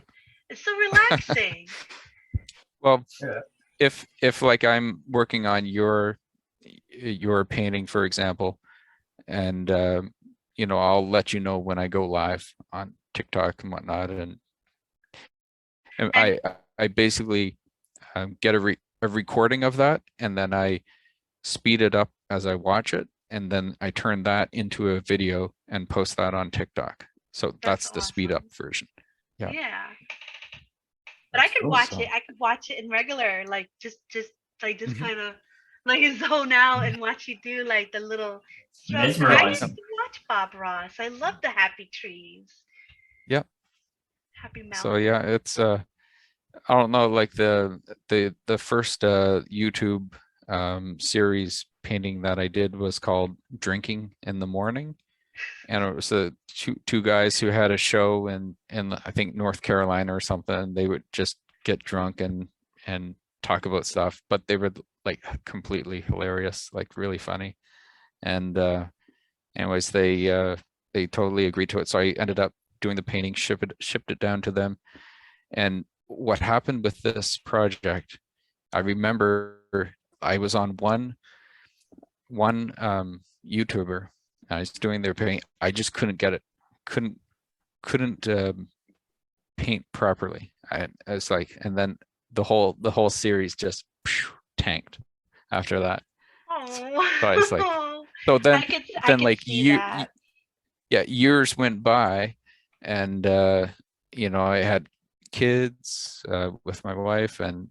It's so relaxing. Well, Yeah. if like I'm working on your painting, for example, and I'll let you know when I go live on TikTok and whatnot, and And I basically get a recording of that, and then I speed it up as I watch it, and then I turn that into a video and post that on TikTok. So that's that's the speed up awesome. version. Yeah. Yeah. But I That's could cool. watch So- it. I could watch it in regular, like just Mhm. kind of like zone out and watch you do like the little strokes. I used Mesmerizing. to watch Bob Ross. I love the happy trees. Yep. Happy mountains. So yeah, it's I don't know, like the first YouTube series painting that I did was called Drinking in the Morning, and it was two guys who had a show in I think North Carolina or something, and they would just get drunk and talk about stuff, but they were like completely hilarious, like really funny. And anyways, they totally agreed to it, so I ended up doing the painting, shipped it down to them. And what happened with this project, I remember I was on one YouTuber. I was doing their paint. I just couldn't get it. Couldn't paint properly. I was like, and then the whole series just tanked after that. Oh. So I was like, so then I could like see that. years went by, and I had kids with my wife, and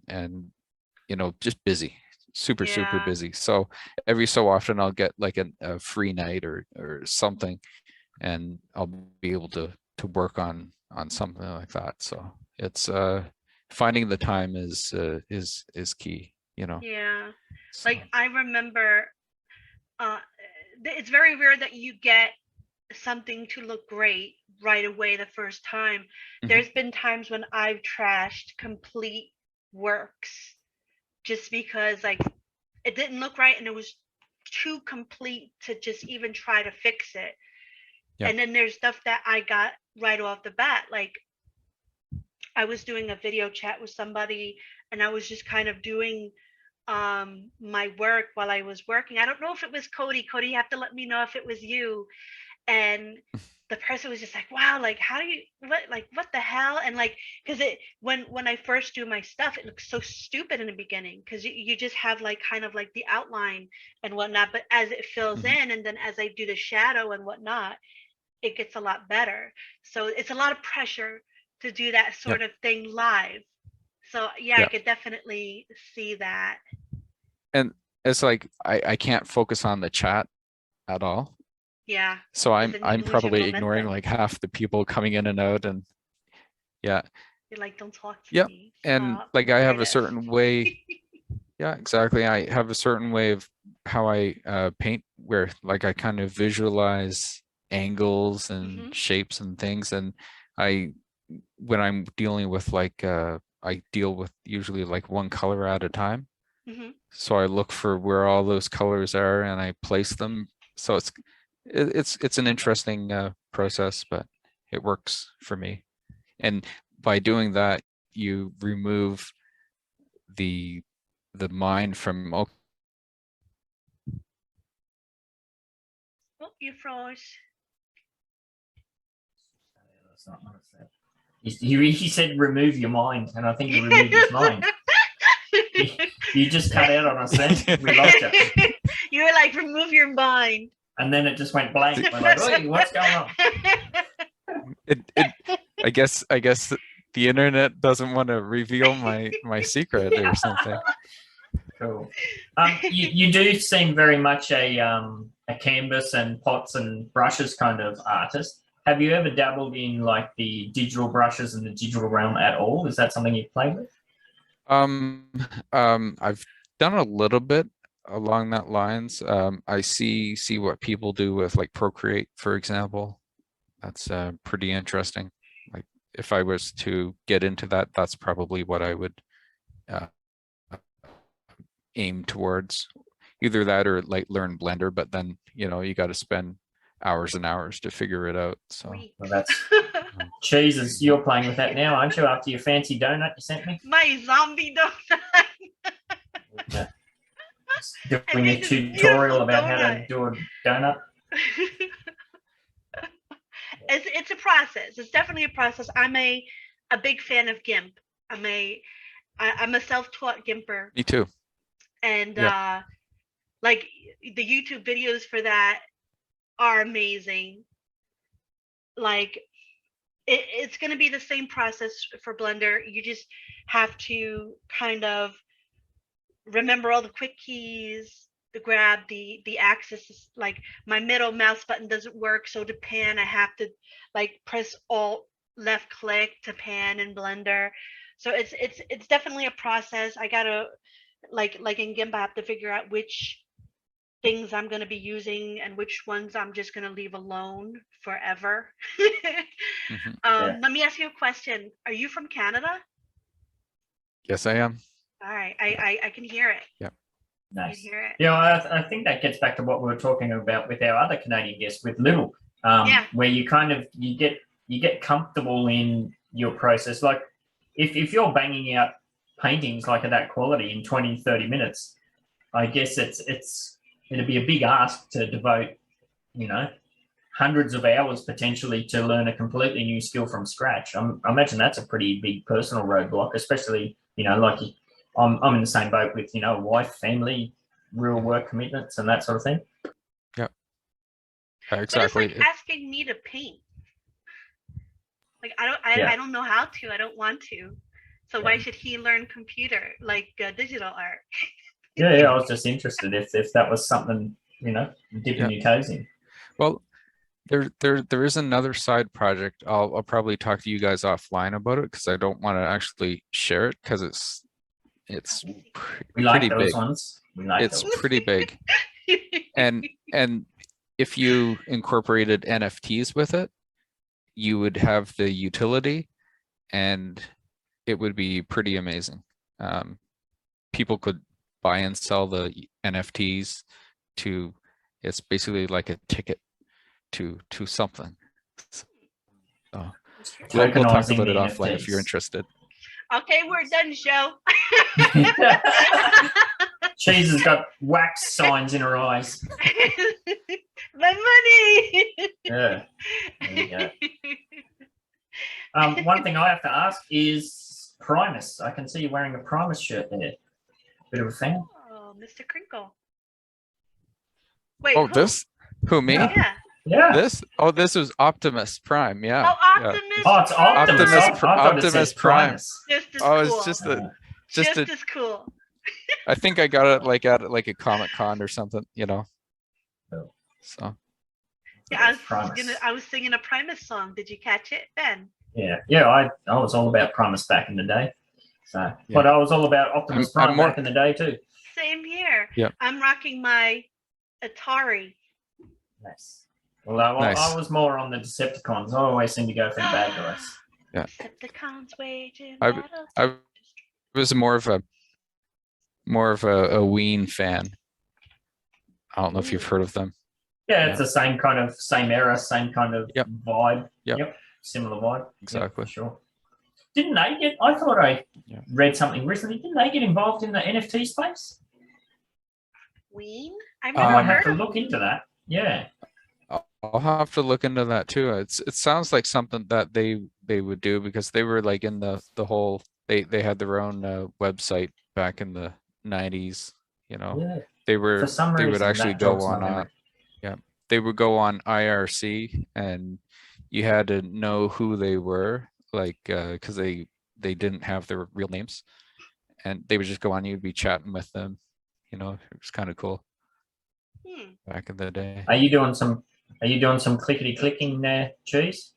just busy, super Yeah. busy. So every so often I'll get like a free night or something, and I'll be able to work on something like that. So it's finding the time is key, Yeah. So, Like I remember, it's very rare that you get something to look great right away the first time. Mhm. There's been times when I've trashed complete works just because like it didn't look right and it was too complete to just even try to fix it. Yeah. And then there's stuff that I got right off the bat. Like I was doing a video chat with somebody and I was just kind of doing my work while I was working. I don't know if it was Cody. Cody, you have to let me know if it was you. And the person was just like, wow, like how do you what the hell? And like because it when I first do my stuff, it looks so stupid in the beginning because you just have like kind of like the outline and whatnot, but as it fills Mhm. in and then as I do the shadow and whatnot, it gets a lot better. So it's a lot of pressure to do that sort of thing live. So yeah, I Yeah. could definitely see that. And it's like I can't focus on the chat at all. Yeah. So 'cause then you I'm lose your probably ignoring momentum. like half the people coming in and out, and yeah. You're like, don't talk to Yep. me. And Stop. like I There have it a is. certain way. Yeah, exactly. I have a certain way of how I paint, where like I kind of visualize angles and Mhm. shapes and things. And when I'm dealing with like I deal with usually like one color at a time. Mhm. So I look for where all those colors are and I place them. So it's an interesting process, but it works for me. And by doing that, you remove the mind from, oh, Oh, you froze. That's not what I said. He said remove your mind, and I think you removed his mind. You just cut out on us then. We lost you. You were like, remove your mind. And then it just went blank. We're like, "Oi, what's going on?" I guess the internet doesn't want to reveal my secret or something. Cool. You do seem very much a canvas and pots and brushes kind of artist. Have you ever dabbled in like the digital brushes and the digital realm at all? Is that something you've played with? I've done a little bit along that lines. I see what people do with like Procreate, for example. That's pretty interesting. Like if I was to get into that, that's probably what I would aim towards. Either that or like learn Blender, but then you got to spend hours and hours to figure it out. So Well, that's cheeses. You're playing with that now, aren't you? After your fancy donut you sent me. My zombie donut. Yeah. I Doing a made this tutorial beautiful about how to donut. do a donut. It's a process. It's definitely a process. I'm a big fan of GIMP. I'm a self-taught GIMPer, me too. and Yeah. like the YouTube videos for that are amazing. Like it's going to be the same process for Blender. You just have to kind of remember all the quick keys, the grab, the axis. Like my middle mouse button doesn't work, so to pan I have to like press Alt left click to pan in Blender. So it's definitely a process. I gotta like in GIMP, I have to figure out which things I'm going to be using and which ones I'm just going to leave alone forever. Let me ask you a question. Are you from Canada? Yes, I am. All right. I can hear it. Yeah. I Nice. can hear it. Yeah, I think that gets back to what we were talking about with our other Canadian guest, with Little, where you kind of you get comfortable in your process. Like if you're banging out paintings like at that quality in 20, 30 minutes, I guess it'd be a big ask to devote, hundreds of hours potentially to learn a completely new skill from scratch. I imagine that's a pretty big personal roadblock, especially, like I'm in the same boat with, wife, family, real work commitments and that sort of thing. Yeah, exactly. exactly. But it's like asking me to paint. Like I don't know how to. I don't want to. So why should he learn computer, like digital art? Yeah, I was just interested if that was something, dipping your toes in. Well, there is another side project. I'll probably talk to you guys offline about it because I don't want to actually share it because it's We like pretty those big. ones. We like It's those. pretty big, and if you incorporated NFTs with it, you would have the utility, and it would be pretty amazing. People could buy and sell the NFTs to, it's basically like a ticket to something. So we'll talk about it offline if you're interested. Okay, we're done, show. Cheese has got wax signs in her eyes. My money. Yeah. There you go. One thing I have to ask is Primus. I can see you wearing a Primus shirt there. Bit of a fan. Oh, Mr. Crinkle. Wait. Oh, who? this? Who, me? Yeah. Yeah. This? Oh, this was Optimus Prime. Yeah. Oh, Optimus. Yeah. Oh, it's Optimus. Optimus, Optimus Prime. Primus. Just as Oh, cool. it's just just a. as cool. I think I got it like at like a Comic Con or something, Oh. So. Yeah, Primus. I was singing a Primus song. Did you catch it, Ben? Yeah. I was all about Primus back in the day. So, but I was all about Optimus Prime back in the day too. Same here. Yeah. I'm rocking my Atari. Nice. Well, Nice. I was more on the Decepticons. I always seem to go for the bad guys. Yeah. Decepticons waging I battle. was more of a Ween fan. I don't know if you've heard of them. Yeah, it's the same era, same kind of vibe. Yep. Similar vibe. Exactly. Yep, sure. Didn't they get, I thought I read something recently, didn't they get involved in the NFT space? Ween? I've I never might have heard to of look into that. Yeah. I'll have to look into that too. It sounds like something that they would do because they were like in the whole, they had their own website back in the 90s, Yeah. They For some would reason, actually that go jogs my on memory. they would go on IRC and you had to know who they were, like because they didn't have their real names, and they would just go on. You'd be chatting with them, it was kind of cool back in the day. Are you doing some clickety clicking there, Cheese?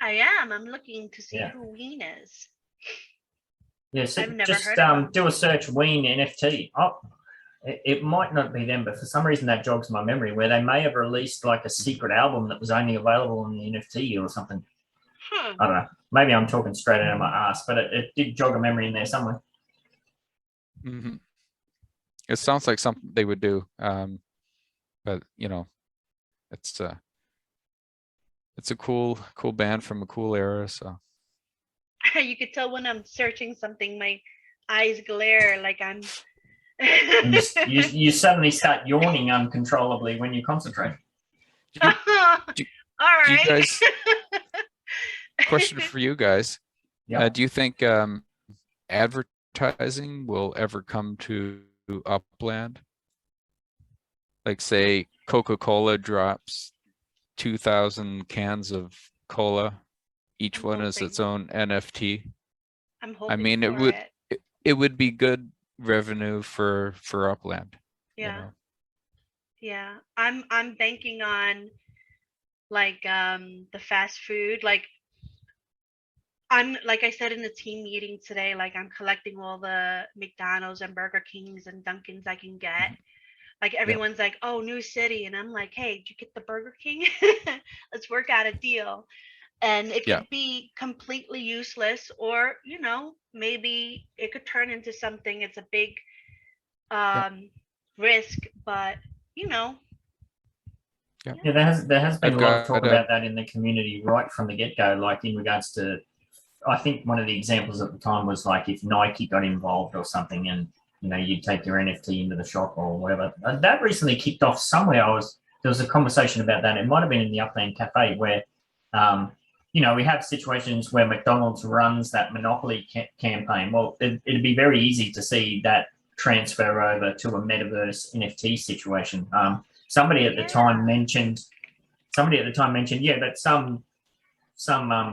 I am. I'm looking to see Yeah. who Ween is. Yeah, so I've never just heard of them. do a search Ween NFT. Oh, it might not be them, but for some reason that jogs my memory where they may have released like a secret album that was only available on the NFT or something. I don't know. Maybe I'm talking straight out of my ass, but it did jog a memory in there somewhere. Mm-hmm. It sounds like something they would do, but it's a cool band from a cool era. So You could tell when I'm searching something, my eyes glare like I'm. you suddenly start yawning uncontrollably when you concentrate. All do right. you guys? Question for you guys. Yeah. Do you think advertising will ever come to Upland? Like say Coca-Cola drops 2,000 cans of cola each I'm one is hoping. its own NFT. I'm I hoping mean, it for would it. it would be good revenue for Upland. you Yeah. know. Yeah. I'm banking on like the fast food. Like I said in the team meeting today, like I'm collecting all the McDonald's and Burger Kings and Dunkins I can get. Like everyone's like, oh, new city. And I'm like, hey, did you get the Burger King? Let's work out a deal. And it Yeah. could be completely useless, or, maybe it could turn into something. It's a big risk, but Yeah, Yeah. there has been I've a lot of talk got a about that in the community right from the get-go, like in regards to, I think one of the examples at the time was like if Nike got involved or something and, you'd take your NFT into the shop or whatever. That recently kicked off somewhere. There was a conversation about that. It might have been in the Upland Cafe where, we have situations where McDonald's runs that monopoly campaign. Well, it'd be very easy to see that transfer over to a Metaverse NFT situation. Somebody at the time mentioned, yeah, that some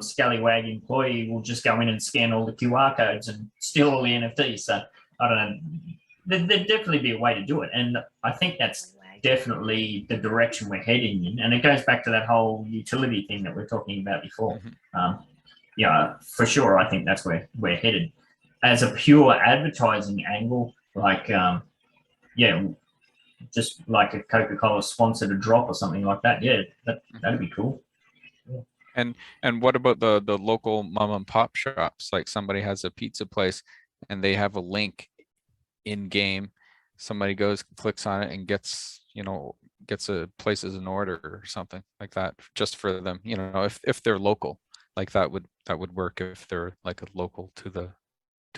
scallywag employee will just go in and scan all the QR codes and steal all the NFTs. So I don't know. There'd definitely be a way to do it, and I think that's definitely the direction we're heading in. And it goes back to that whole utility thing that we are talking about before. Yeah, for sure. I think that's where we're headed. As a pure advertising angle, like just like a Coca-Cola sponsored a drop or something like that. Yeah, that'd be cool. And what about the local mom and pop shops? Like somebody has a pizza place and they have a link in game. Somebody goes, clicks on it, and gets places an order or something like that, just for them. If they're local, like that would work if they're like a local to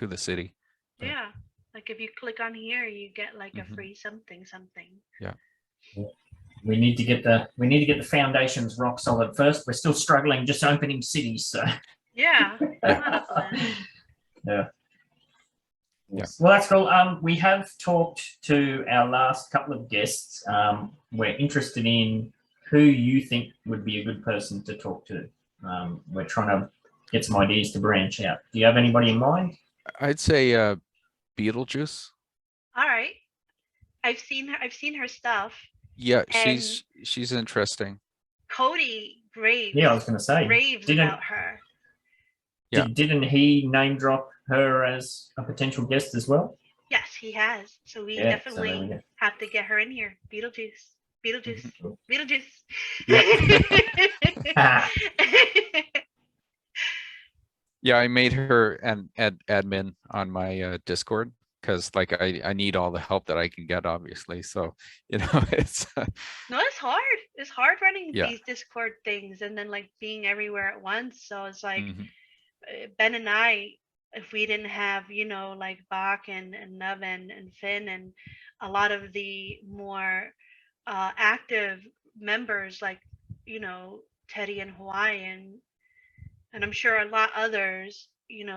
the city. Yeah, like if you click on here, you get like a free something. Yeah. We need to get the foundations rock solid first. We're still struggling just opening cities. So yeah. Yeah. Yes. Well, that's cool. We have talked to our last couple of guests. We're interested in who you think would be a good person to talk to. We're trying to get some ideas to branch out. Do you have anybody in mind? I'd say Beetlejuice. All right. I've seen her stuff. Yeah, she's interesting. Cody raves. Yeah, I was going to say. Raves about her. Yeah. Didn't he name drop her as a potential guest as well? Yes, he has. So we definitely have to get her in here. Beetlejuice. Yeah, I made her an admin on my Discord because like I need all the help that I can get, obviously. So it's no, it's hard. It's hard running these Discord things and then like being everywhere at once. So it's like Ben and I, if we didn't have like Bach and Nuven and Finn and a lot of the more active members like Teddy and Hawaiian, and I'm sure a lot others,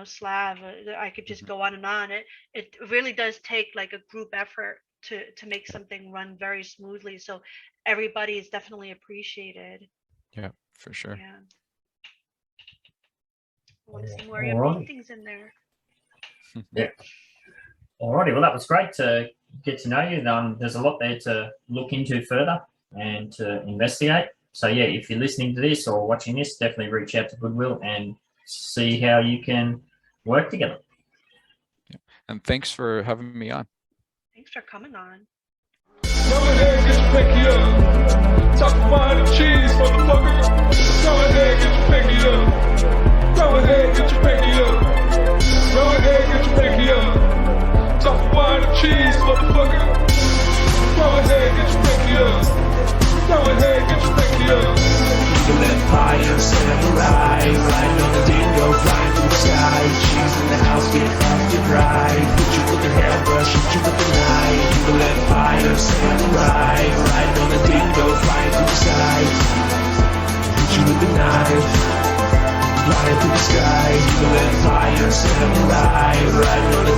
Slav, I could just go on and on. It really does take like a group effort to make something run very smoothly. So everybody is definitely appreciated. Yeah, for sure. Yeah. I want to see more of your paintings in there. Yeah. Alrighty, well that was great to get to know you. There's a lot there to look into further and to investigate. So yeah, if you're listening to this or watching this, definitely reach out to Goodwill and see how you can work together. Yeah. And thanks for having me on. Thanks for coming on. Go ahead, get your pinky up. Talk wine and cheese, motherfucker. Go ahead, get your pinky up. Go ahead, get your pinky up. Go ahead, get your pinky up. Talk wine and cheese, motherfucker. Go ahead, get your pinky up. Go ahead, get your pinky up. You let fire samurai ride on the dingo, flying through the sky. Cheese in the house, get hot, get dry. Hit you with the hairbrush, hit you with the knife. You let fire samurai ride on the dingo, flying through the sky. Hit you with the knife, flying through the sky. You let fire samurai ride on the